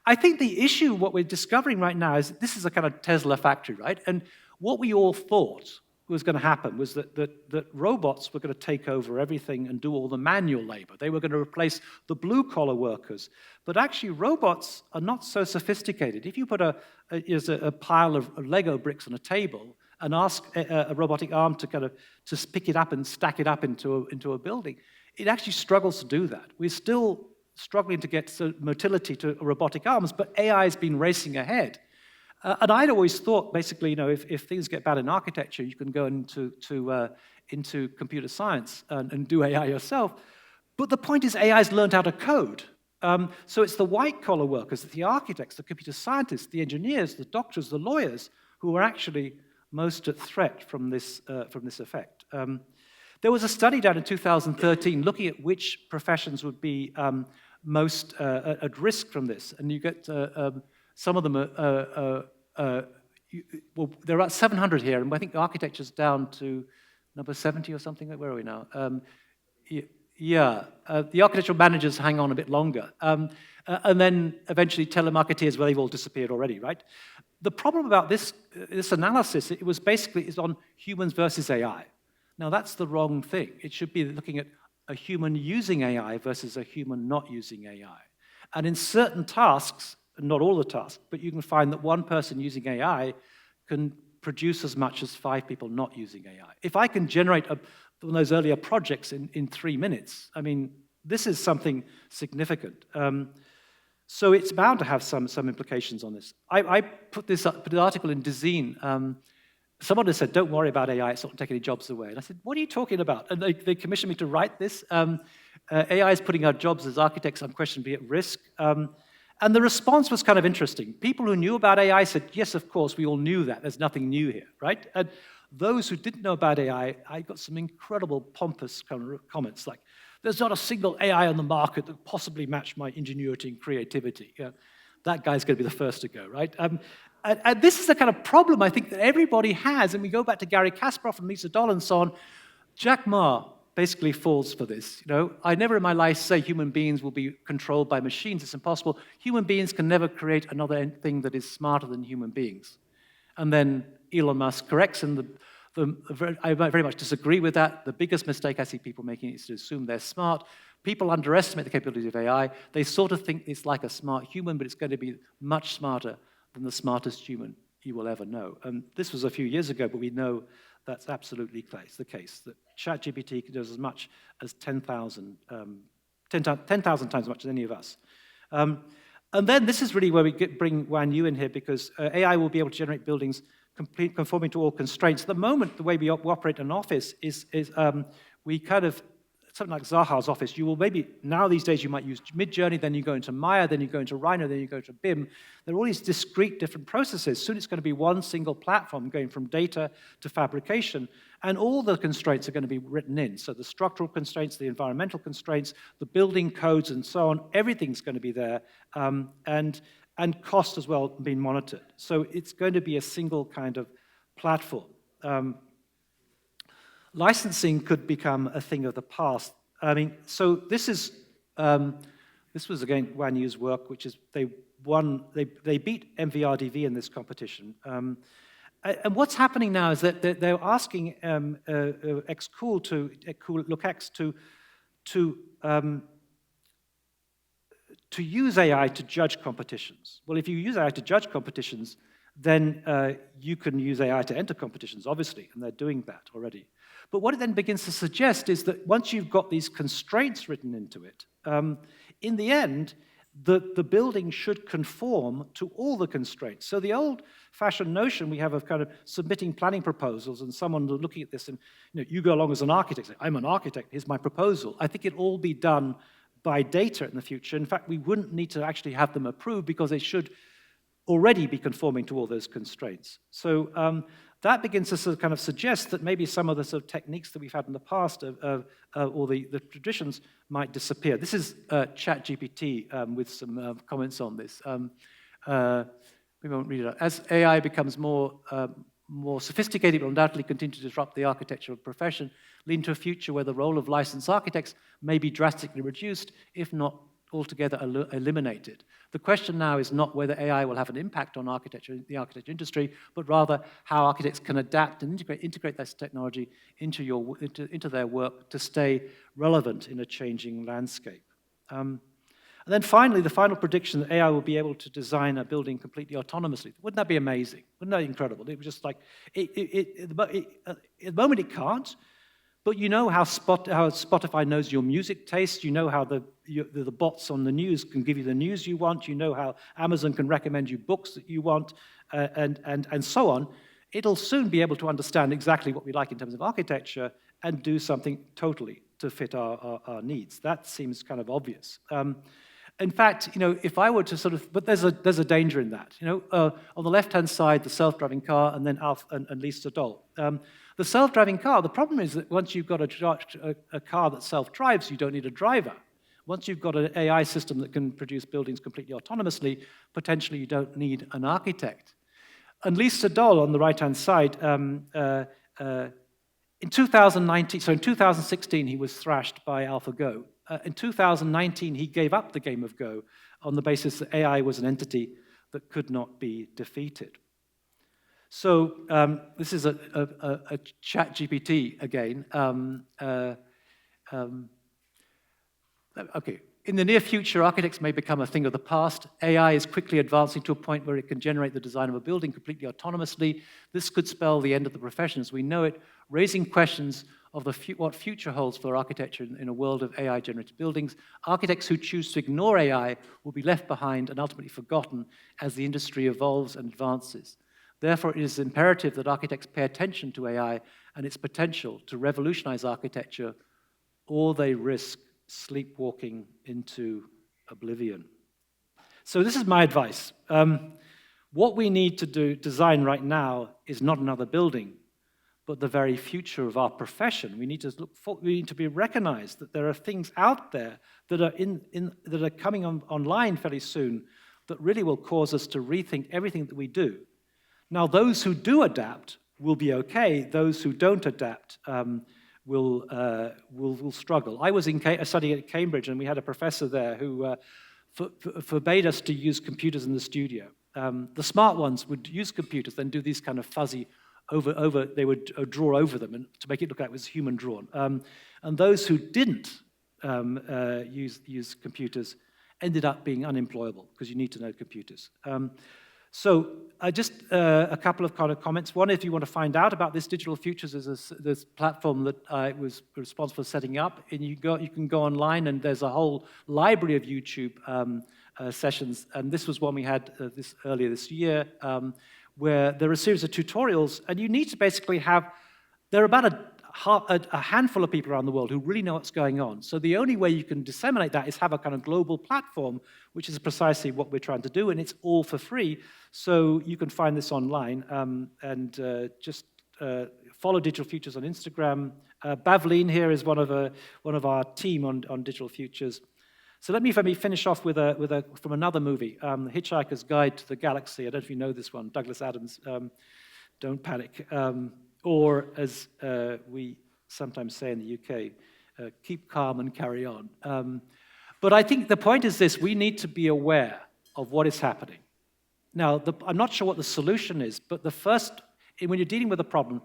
I think the issue, what we're discovering right now, is this is a kind of Tesla factory, right? And what we all thought was going to happen was that robots were going to take over everything and do all the manual labor. They were going to replace the blue-collar workers. But actually, robots are not so sophisticated. If you put a pile of Lego bricks on a table and ask a robotic arm to pick it up and stack it up into a building, it actually struggles to do that. We're still struggling to get motility to robotic arms, but AI has been racing ahead. And I'd always thought, basically, if things get bad in architecture, you can go into computer science and do AI yourself. But the point is, AI has learned how to code. So it's the white-collar workers, the architects, the computer scientists, the engineers, the doctors, the lawyers, who are actually most at threat from this effect. There was a study done in 2013 looking at which professions would be most at risk from this, and you get some of them well, there are about 700 here, and I think architecture's down to number 70 or something. Where are we now? The architectural managers hang on a bit longer. And then eventually telemarketeers, well, they've all disappeared already, right? The problem about this analysis, it was basically is on humans versus AI. Now, that's the wrong thing. It should be looking at a human using AI versus a human not using AI. And in certain tasks, not all the tasks, but you can find that one person using AI can produce as much as 5 people not using AI. If I can generate one of those earlier projects in 3 minutes, I mean, this is something significant. So it's bound to have some implications on this. I put an article in Dezeen. Someone has said, don't worry about AI, it's not going to take any jobs away. And I said, what are you talking about? And they commissioned me to write this. AI is putting our jobs as architects unquestionably at risk. And the response was kind of interesting. People who knew about AI said, yes, of course, we all knew that. There's nothing new here, right? And those who didn't know about AI, I got some incredible pompous comments like, there's not a single AI on the market that could possibly match my ingenuity and creativity. That guy's going to be the first to go, right? And this is the kind of problem I think that everybody has. And we go back to Gary Kasparov and Lisa Doll and so on. Jack Ma basically falls for this. I never in my life say human beings will be controlled by machines. It's impossible. Human beings can never create another thing that is smarter than human beings. And then Elon Musk corrects, and I very much disagree with that. The biggest mistake I see people making is to assume they're smart. People underestimate the capabilities of AI. They sort of think it's like a smart human, but it's going to be much smarter than the smartest human you will ever know. And this was a few years ago, but we know that's absolutely the case, that ChatGPT does as much as 10,000 times as much as any of us. And then this is really where we bring Wan Yu in here, because AI will be able to generate buildings conforming to all constraints. At the moment, the way we operate an office is we kind of, something like Zaha's office, you will maybe, now these days you might use Midjourney, then you go into Maya, then you go into Rhino, then you go to BIM. There are all these discrete different processes. Soon it's going to be one single platform going from data to fabrication, and all the constraints are going to be written in. So the structural constraints, the environmental constraints, the building codes and so on, everything's going to be there, and cost as well being monitored. So it's going to be a single kind of platform. Licensing could become a thing of the past. I mean, so this was again Wan Yu's work, which is they beat MVRDV in this competition. And what's happening now is that they're asking LookX to use AI to judge competitions. Well, if you use AI to judge competitions, then you can use AI to enter competitions, obviously, and they're doing that already. But what it then begins to suggest is that once you've got these constraints written into it, in the end, the building should conform to all the constraints. So the old-fashioned notion we have of kind of submitting planning proposals and someone looking at this and you go along as an architect, say, I'm an architect, here's my proposal. I think it'll all be done by data in the future. In fact, we wouldn't need to actually have them approved because they should already be conforming to all those constraints. So that begins to sort of kind of suggest that maybe some of the sort of techniques that we've had in the past or the traditions might disappear. This is ChatGPT with some comments on this. We won't read it out. As AI becomes more sophisticated, it will undoubtedly continue to disrupt the architectural profession, leading to a future where the role of licensed architects may be drastically reduced, if not altogether eliminated. The question now is not whether AI will have an impact on architecture, the architecture industry, but rather how architects can adapt and integrate this technology into their work to stay relevant in a changing landscape. And then finally, the final prediction that AI will be able to design a building completely autonomously. Wouldn't that be amazing? Wouldn't that be incredible? It was just like, at the moment it can't, But you know how Spotify knows your music taste. You know how the bots on the news can give you the news you want. You know how Amazon can recommend you books that you want, and so on. It'll soon be able to understand exactly what we like in terms of architecture and do something totally to fit our needs. That seems kind of obvious. In fact, if I were to sort of, but there's a danger in that. On the left-hand side, the self-driving car, and then and Lisa Doll. The self-driving car, the problem is that once you've got a car that self-drives, you don't need a driver. Once you've got an AI system that can produce buildings completely autonomously, potentially you don't need an architect. And Lisa Doll on the right-hand side, in 2019, so in 2016, he was thrashed by AlphaGo. In 2019, he gave up the game of Go on the basis that AI was an entity that could not be defeated. So this is a chat GPT again. Okay. In the near future, architects may become a thing of the past. AI is quickly advancing to a point where it can generate the design of a building completely autonomously. This could spell the end of the profession as we know it, raising questions of what future holds for architecture in a world of AI-generated buildings. Architects who choose to ignore AI will be left behind and ultimately forgotten as the industry evolves and advances. Therefore, it is imperative that architects pay attention to AI and its potential to revolutionize architecture, or they risk sleepwalking into oblivion. So this is my advice. What we need to design right now is not another building, but the very future of our profession. We need to be recognized that there are things out there that are coming online fairly soon that really will cause us to rethink everything that we do. Now, those who do adapt will be okay. Those who don't adapt will struggle. I was studying at Cambridge, and we had a professor there who forbade us to use computers in the studio. The smart ones would use computers, then do these kind of fuzzy they would draw over them and to make it look like it was human drawn. And those who didn't use computers ended up being unemployable because you need to know computers. So just a couple of kind of comments. One, if you want to find out about this Digital Futures, there's this platform that I was responsible for setting up, and you can go online, and there's a whole library of YouTube sessions. And this was one we had earlier this year, where there are a series of tutorials, and you need to basically there are about a handful of people around the world who really know what's going on. So the only way you can disseminate that is have a kind of global platform, which is precisely what we're trying to do, and it's all for free. So you can find this online, and just follow Digital Futures on Instagram. Bavleen here is one of our team on Digital Futures. So let me finish off with from another movie, Hitchhiker's Guide to the Galaxy. I don't know if you know this one, Douglas Adams. Don't panic. Or as we sometimes say in the UK, keep calm and carry on. But I think the point is this: we need to be aware of what is happening. Now, I'm not sure what the solution is, but when you're dealing with a problem,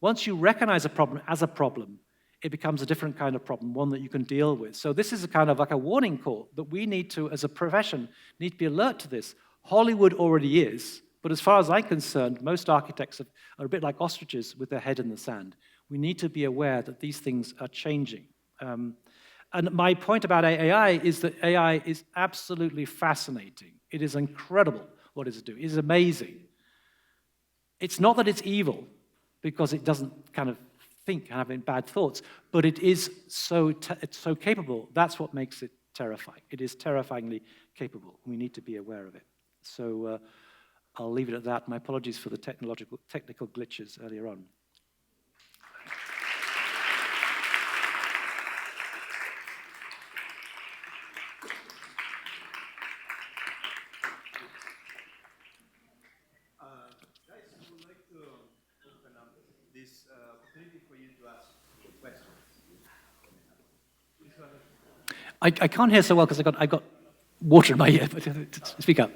once you recognize a problem as a problem, it becomes a different kind of problem, one that you can deal with. So this is a kind of like a warning call that we need to, as a profession, need to be alert to this. Hollywood already is, but as far as I'm concerned, most architects are a bit like ostriches with their head in the sand. We need to be aware that these things are changing. And my point about AI is that AI is absolutely fascinating. It is incredible what it's doing. It is amazing. It's not that it's evil, because it doesn't kind of think and have bad thoughts, but it is it's so capable. That's what makes it terrifying. It is terrifyingly capable. We need to be aware of it. So I'll leave it at that. My apologies for the technical glitches earlier on. Guys, I would like to open up this opportunity for you to ask questions. I can't hear so well because I got water in my ear, but speak up.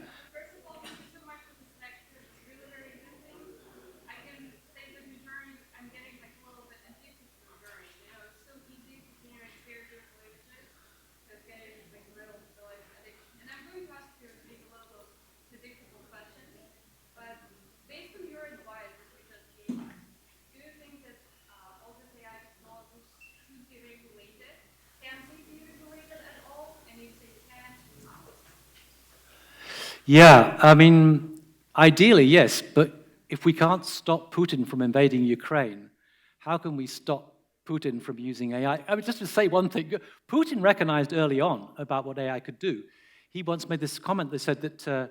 Yeah, I mean, ideally, yes, but if we can't stop Putin from invading Ukraine, how can we stop Putin from using AI? I mean, just to say one thing, Putin recognized early on about what AI could do. He once made this comment that said that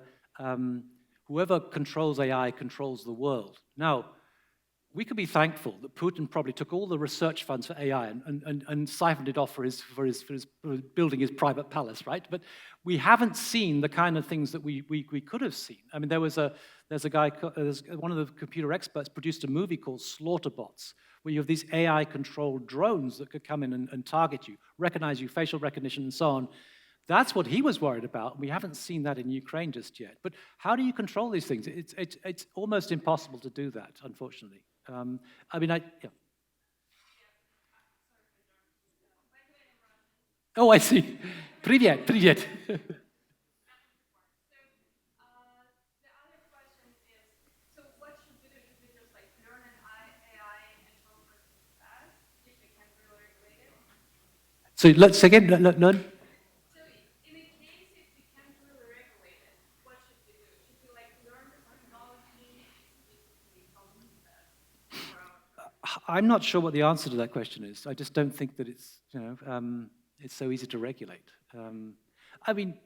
whoever controls AI controls the world. Now, we could be thankful that Putin probably took all the research funds for AI and siphoned it off for building his private palace, right? But we haven't seen the kind of things that we could have seen. I mean, there's a guy, one of the computer experts produced a movie called Slaughterbots, where you have these AI-controlled drones that could come in and target you, recognize you, facial recognition, and so on. That's what he was worried about. We haven't seen that in Ukraine just yet. But how do you control these things? It's almost impossible to do that, unfortunately. I mean, yeah. Oh, I see. Привет, привет. So let's again learn. I'm not sure what the answer to that question is. I just don't think that it's, it's so easy to regulate. I mean,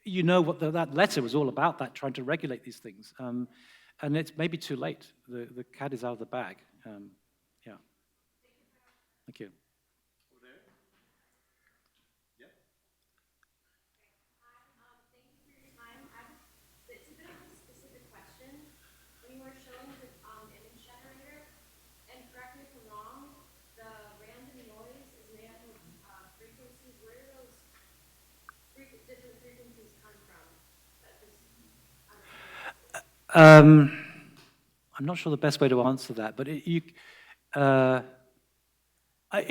you know what that letter was all about, that trying to regulate these things. And it's maybe too late. The cat is out of the bag. Yeah. Thank you. I'm not sure the best way to answer that, but it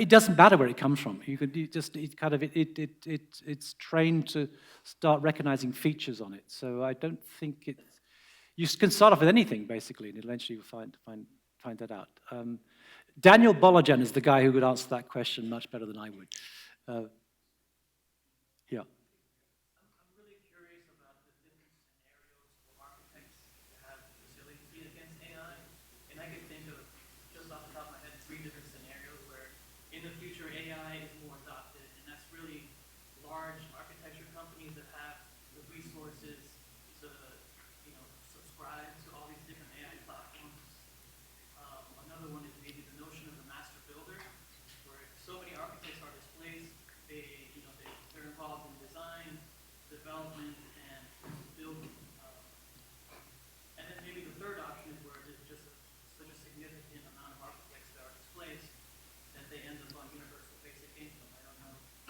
doesn't matter where it comes from. It's trained to start recognizing features on it. So I don't think you can start off with anything basically, and eventually you'll find that out. Daniel Bolojan is the guy who would answer that question much better than I would. Yeah.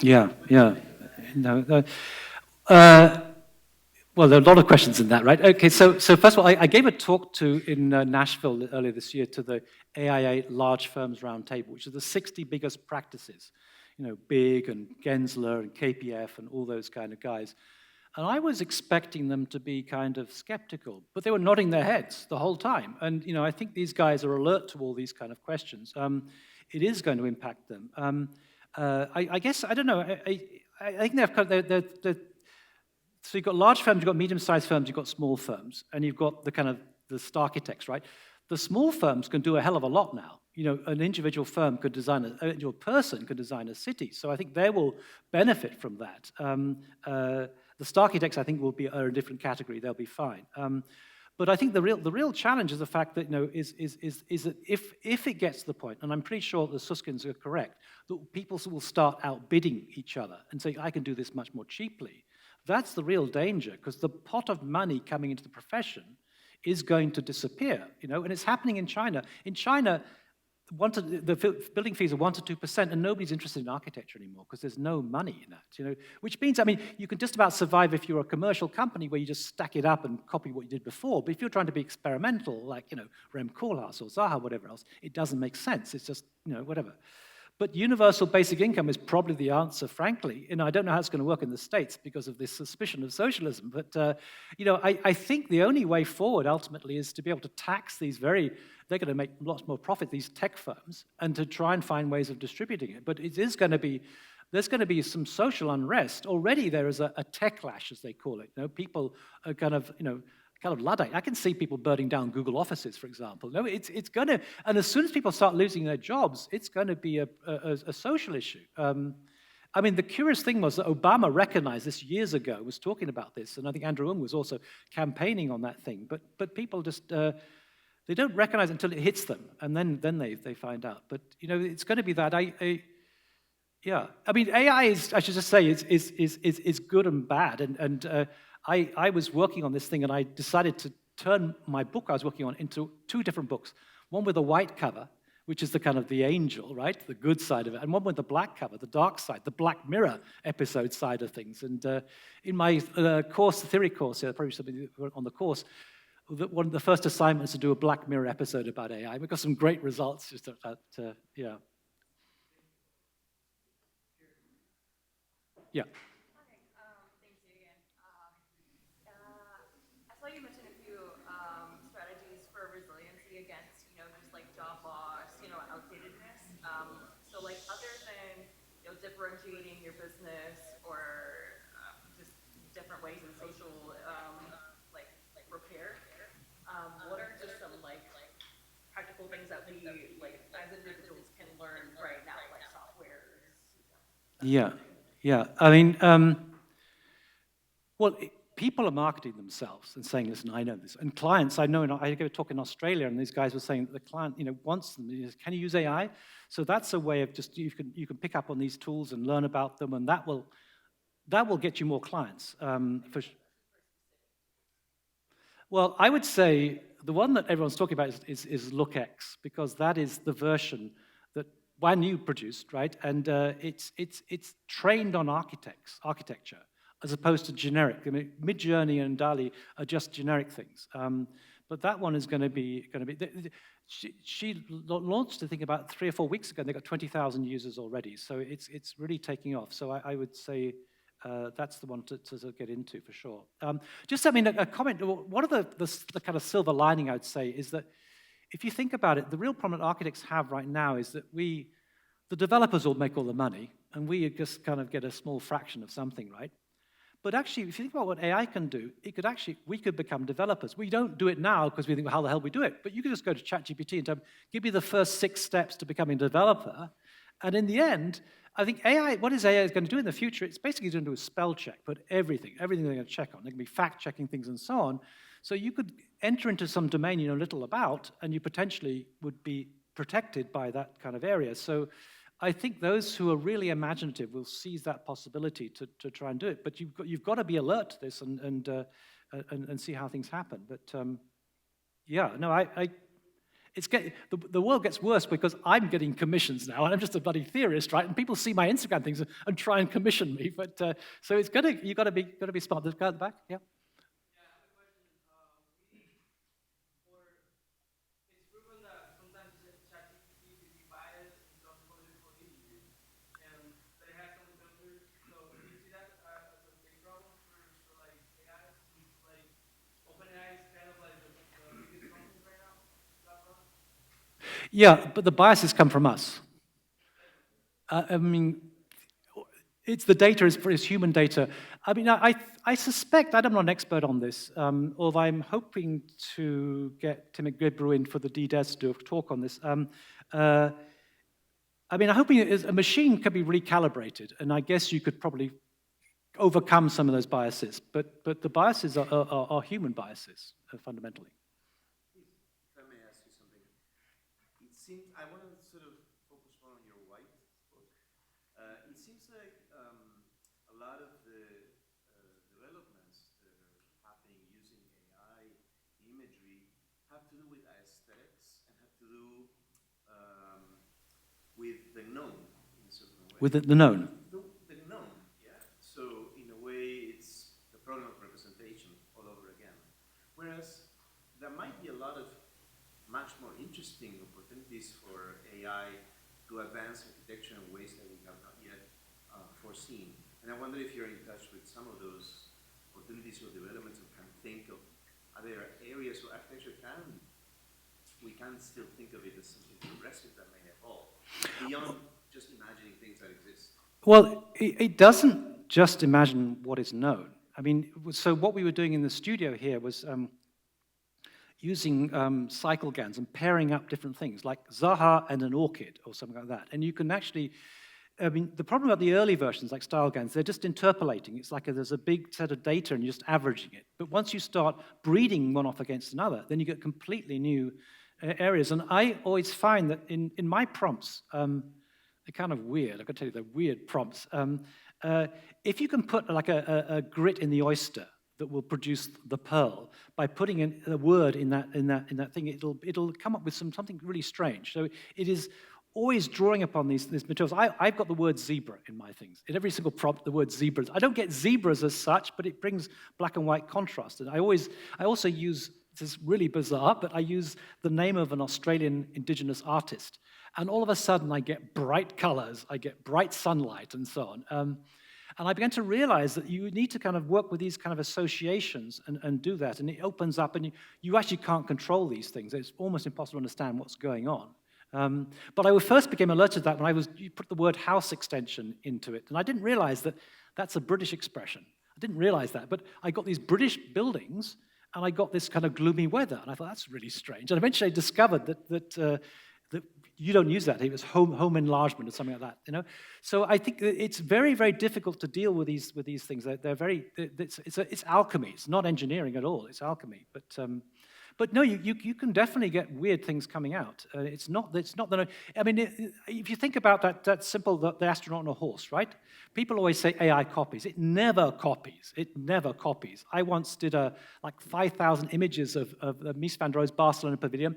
Yeah, yeah. No, well, there are a lot of questions in that, right? Okay, so first of all, I gave a talk in Nashville earlier this year to the AIA Large Firms Roundtable, which are the 60 biggest practices, Big and Gensler and KPF and all those kind of guys. And I was expecting them to be kind of skeptical, but they were nodding their heads the whole time. And I think these guys are alert to all these kind of questions. It is going to impact them. I guess, I don't know, I think so you've got large firms, you've got medium-sized firms, you've got small firms, and you've got the architects, right? The small firms can do a hell of a lot now. An individual firm could design, an individual person could design a city, so I think they will benefit from that. The architects, I think, are a different category, they'll be fine. But I think the real challenge is the fact that is that if it gets to the point, and I'm pretty sure the Suskins are correct, that people will start outbidding each other and say, I can do this much more cheaply. That's the real danger, because the pot of money coming into the profession is going to disappear, and it's happening in China. In China, the building fees are 1 to 2%, and nobody's interested in architecture anymore because there's no money in that. Which means, I mean, you can just about survive if you're a commercial company where you just stack it up and copy what you did before. But if you're trying to be experimental, like Rem Koolhaas or Zaha, whatever else, it doesn't make sense. It's just whatever. But universal basic income is probably the answer, frankly. I don't know how it's going to work in the States because of this suspicion of socialism. But, I think the only way forward ultimately is to be able to tax they're going to make lots more profit, these tech firms, and to try and find ways of distributing it. But it is going to be, there's going to be some social unrest. Already there is a techlash, as they call it. People are kind of Luddite. I can see people burning down Google offices, for example. No, it's going to, and as soon as people start losing their jobs, it's going to be a social issue. I mean, the curious thing was that Obama recognized this years ago, was talking about this, and I think Andrew Ng was also campaigning on that thing. But people just they don't recognize it until it hits them, and then they find out. But it's going to be that. Yeah. I mean, AI is, I should just say, is good and bad. And I was working on this thing, and I decided to turn my book I was working on into two different books. One with a white cover, which is the kind of the angel, right? The good side of it. And one with the black cover, the dark side, the Black Mirror episode side of things. And in my course, the theory course, probably something on the course, one of the first assignments to do a Black Mirror episode about AI. We got some great results just at yeah. Yeah. Thanks again. I saw you mention a few strategies for resiliency against, just like job loss, outdatedness. So like other than, differentiating your business or just different ways in social like repair, what are just some like practical things that we like as individuals can learn right now, like softwares? Yeah. Yeah, I mean, people are marketing themselves and saying, listen, I know this. And clients, I gave a talk in Australia, and these guys were saying that the client, wants them. Can you use AI? So that's a way of just, you can pick up on these tools and learn about them, and that will get you more clients. Well, I would say the one that everyone's talking about is LookX, because that is the version that you produced, right? And it's trained on architecture, as opposed to generic. I mean, Midjourney and DALL-E are just generic things. But that one is going to be. She launched, I think, about 3 or 4 weeks ago, and they got 20,000 users already. So it's really taking off. So I would say that's the one to get into for sure. Just, I mean, a comment. One of the kind of silver lining, I would say, is that if you think about it, the real problem that architects have right now is that the developers will make all the money, and we just kind of get a small fraction of something, right? But actually, if you think about what AI can do, we could become developers. We don't do it now because we think, well, how the hell we do it? But you could just go to ChatGPT and tell them, give me the first 6 steps to becoming a developer. And in the end, I think what is AI going to do in the future? It's basically going to do a spell check, but everything they're going to check on. They're going to be fact-checking things and so on. So you could enter into some domain you know little about, and you potentially would be protected by that kind of area. So I think those who are really imaginative will seize that possibility to try and do it. But you've got to be alert to this and see how things happen. But yeah, no, the world gets worse because I'm getting commissions now, and I'm just a bloody theorist, right? And people see my Instagram things and try and commission me. But so you've got to be smart. This guy at the back, yeah. Yeah, but the biases come from us. I mean, it's the data is human data. I mean, I suspect, I'm not an expert on this, although I'm hoping to get Tim McGibber in for the DDES to do a talk on this. I mean, I'm hoping a machine can be recalibrated, and I guess you could probably overcome some of those biases. But the biases are human biases, fundamentally. I want to sort of focus more on your white book. It seems like a lot of the developments that are happening using AI imagery have to do with aesthetics and have to do with the known in a certain way. With the known? The known, yeah. So in a way, it's the problem of representation all over again. Whereas there might be a lot of much more interesting opportunities for AI to advance architecture in ways that we have not yet foreseen. And I wonder if you're in touch with some of those opportunities or developments and can think of, are there areas where architecture we can still think of it as something progressive that may evolve, beyond just imagining things that exist? Well, it doesn't just imagine what is known. I mean, so what we were doing in the studio here was using cycle GANs and pairing up different things, like Zaha and an orchid or something like that. And you can actually, I mean, the problem about the early versions, like style GANs, they're just interpolating. It's like there's a big set of data and you're just averaging it. But once you start breeding one off against another, then you get completely new areas. And I always find that in my prompts, they're kind of weird. I've got to tell you, they're weird prompts. If you can put like a grit in the oyster that will produce the pearl by putting in a word in that thing, it'll come up with something really strange. So it is always drawing upon these materials. I've got the word zebra in my things. In every single prompt, the word zebras. I don't get zebras as such, but it brings black and white contrast. And I also use, this is really bizarre, but I use the name of an Australian indigenous artist. And all of a sudden, I get bright colors, I get bright sunlight, and so on. And I began to realize that you need to kind of work with these kind of associations and do that. And it opens up, and you actually can't control these things. It's almost impossible to understand what's going on. But I first became alerted to that when you put the word house extension into it. And I didn't realize that that's a British expression. I didn't realize that. But I got these British buildings, and I got this kind of gloomy weather. And I thought, that's really strange. And eventually I discovered that you don't use that. It was home enlargement or something like that, you know. So I think it's very, very difficult to deal with these things. It's alchemy. It's not engineering at all. It's alchemy. But no, you can definitely get weird things coming out. It's not that. I mean, if you think about that simple, the astronaut on a horse, right? People always say AI copies. It never copies. It never copies. I once did like 5,000 images of Mies van der Rohe's Barcelona Pavilion.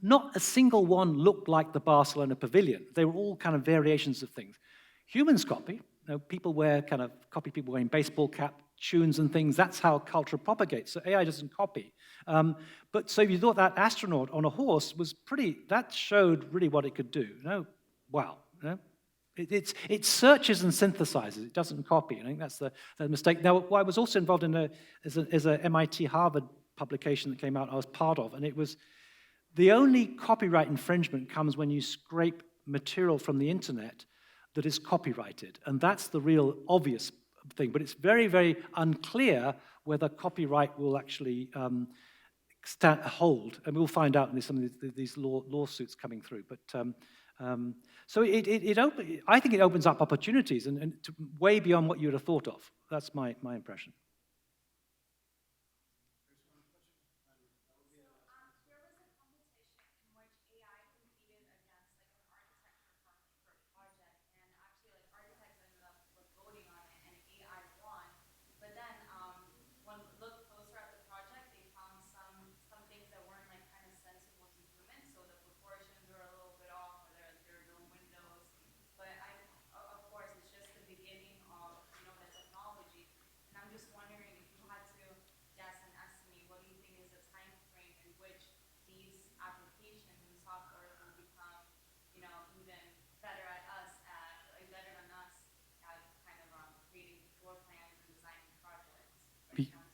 Not a single one looked like the Barcelona Pavilion. They were all kind of variations of things. Humans copy. You know, people copy people wearing baseball cap, tunes and things. That's how culture propagates. So AI doesn't copy. But so if you thought that astronaut on a horse was that showed really what it could do. You know? Wow. You know? It searches and synthesizes. It doesn't copy. I think that's the mistake. Now, I was also involved in a MIT Harvard publication that came out I was part of, and it was the only copyright infringement comes when you scrape material from the internet that is copyrighted. And that's the real obvious thing. But it's very, very unclear whether copyright will actually hold. And we'll find out in some of these lawsuits coming through. But so I think it opens up opportunities and way beyond what you would have thought of. That's my impression.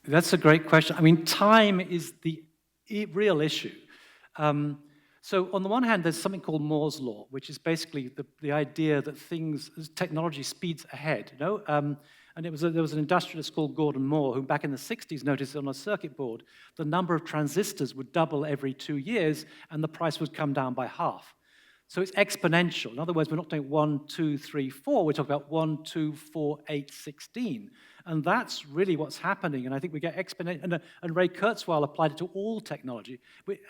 That's a great question. I mean, time is the real issue. So on the one hand, there's something called Moore's law, which is basically the idea that technology speeds ahead. You know? And there was an industrialist called Gordon Moore who back in the 60s noticed on a circuit board the number of transistors would double every 2 years and the price would come down by half. So it's exponential. In other words, we're not doing 1, 2, 3, 4. We're talking about 1, 2, 4, 8, 16. And that's really what's happening. And I think we get exponential. And Ray Kurzweil applied it to all technology.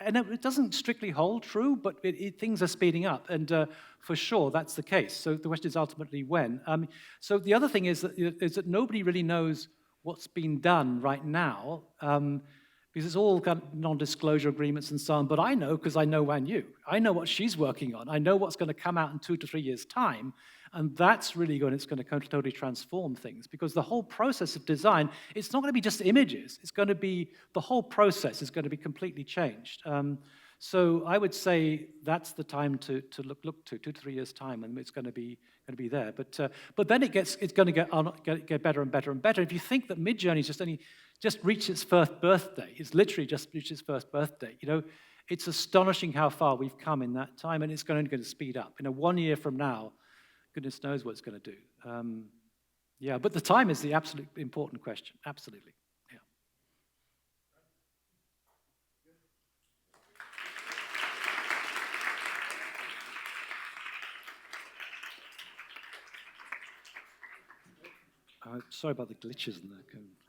And it doesn't strictly hold true, but things are speeding up. And for sure, that's the case. So the question is ultimately when. So the other thing is that nobody really knows what's being done right now. Because it's all got non-disclosure agreements and so on, but I know because I know Wan Yu. I know what she's working on. I know what's going to come out in 2 to 3 years' time, and that's really it's going to totally transform things, because the whole process of design, it's not going to be just images. It's going to be, the whole process is going to be completely changed. So I would say that's the time to look to 2 to 3 years' time, and it's going to be there. But then it's going to get better and better and better. If you think that Midjourney's just reached its first birthday, it's literally just reached its first birthday. You know, it's astonishing how far we've come in that time, and it's going to speed up. 1 year from now, goodness knows what it's going to do. Yeah, but the time is the absolute important question. Absolutely. Yeah. Sorry about the glitches in the code.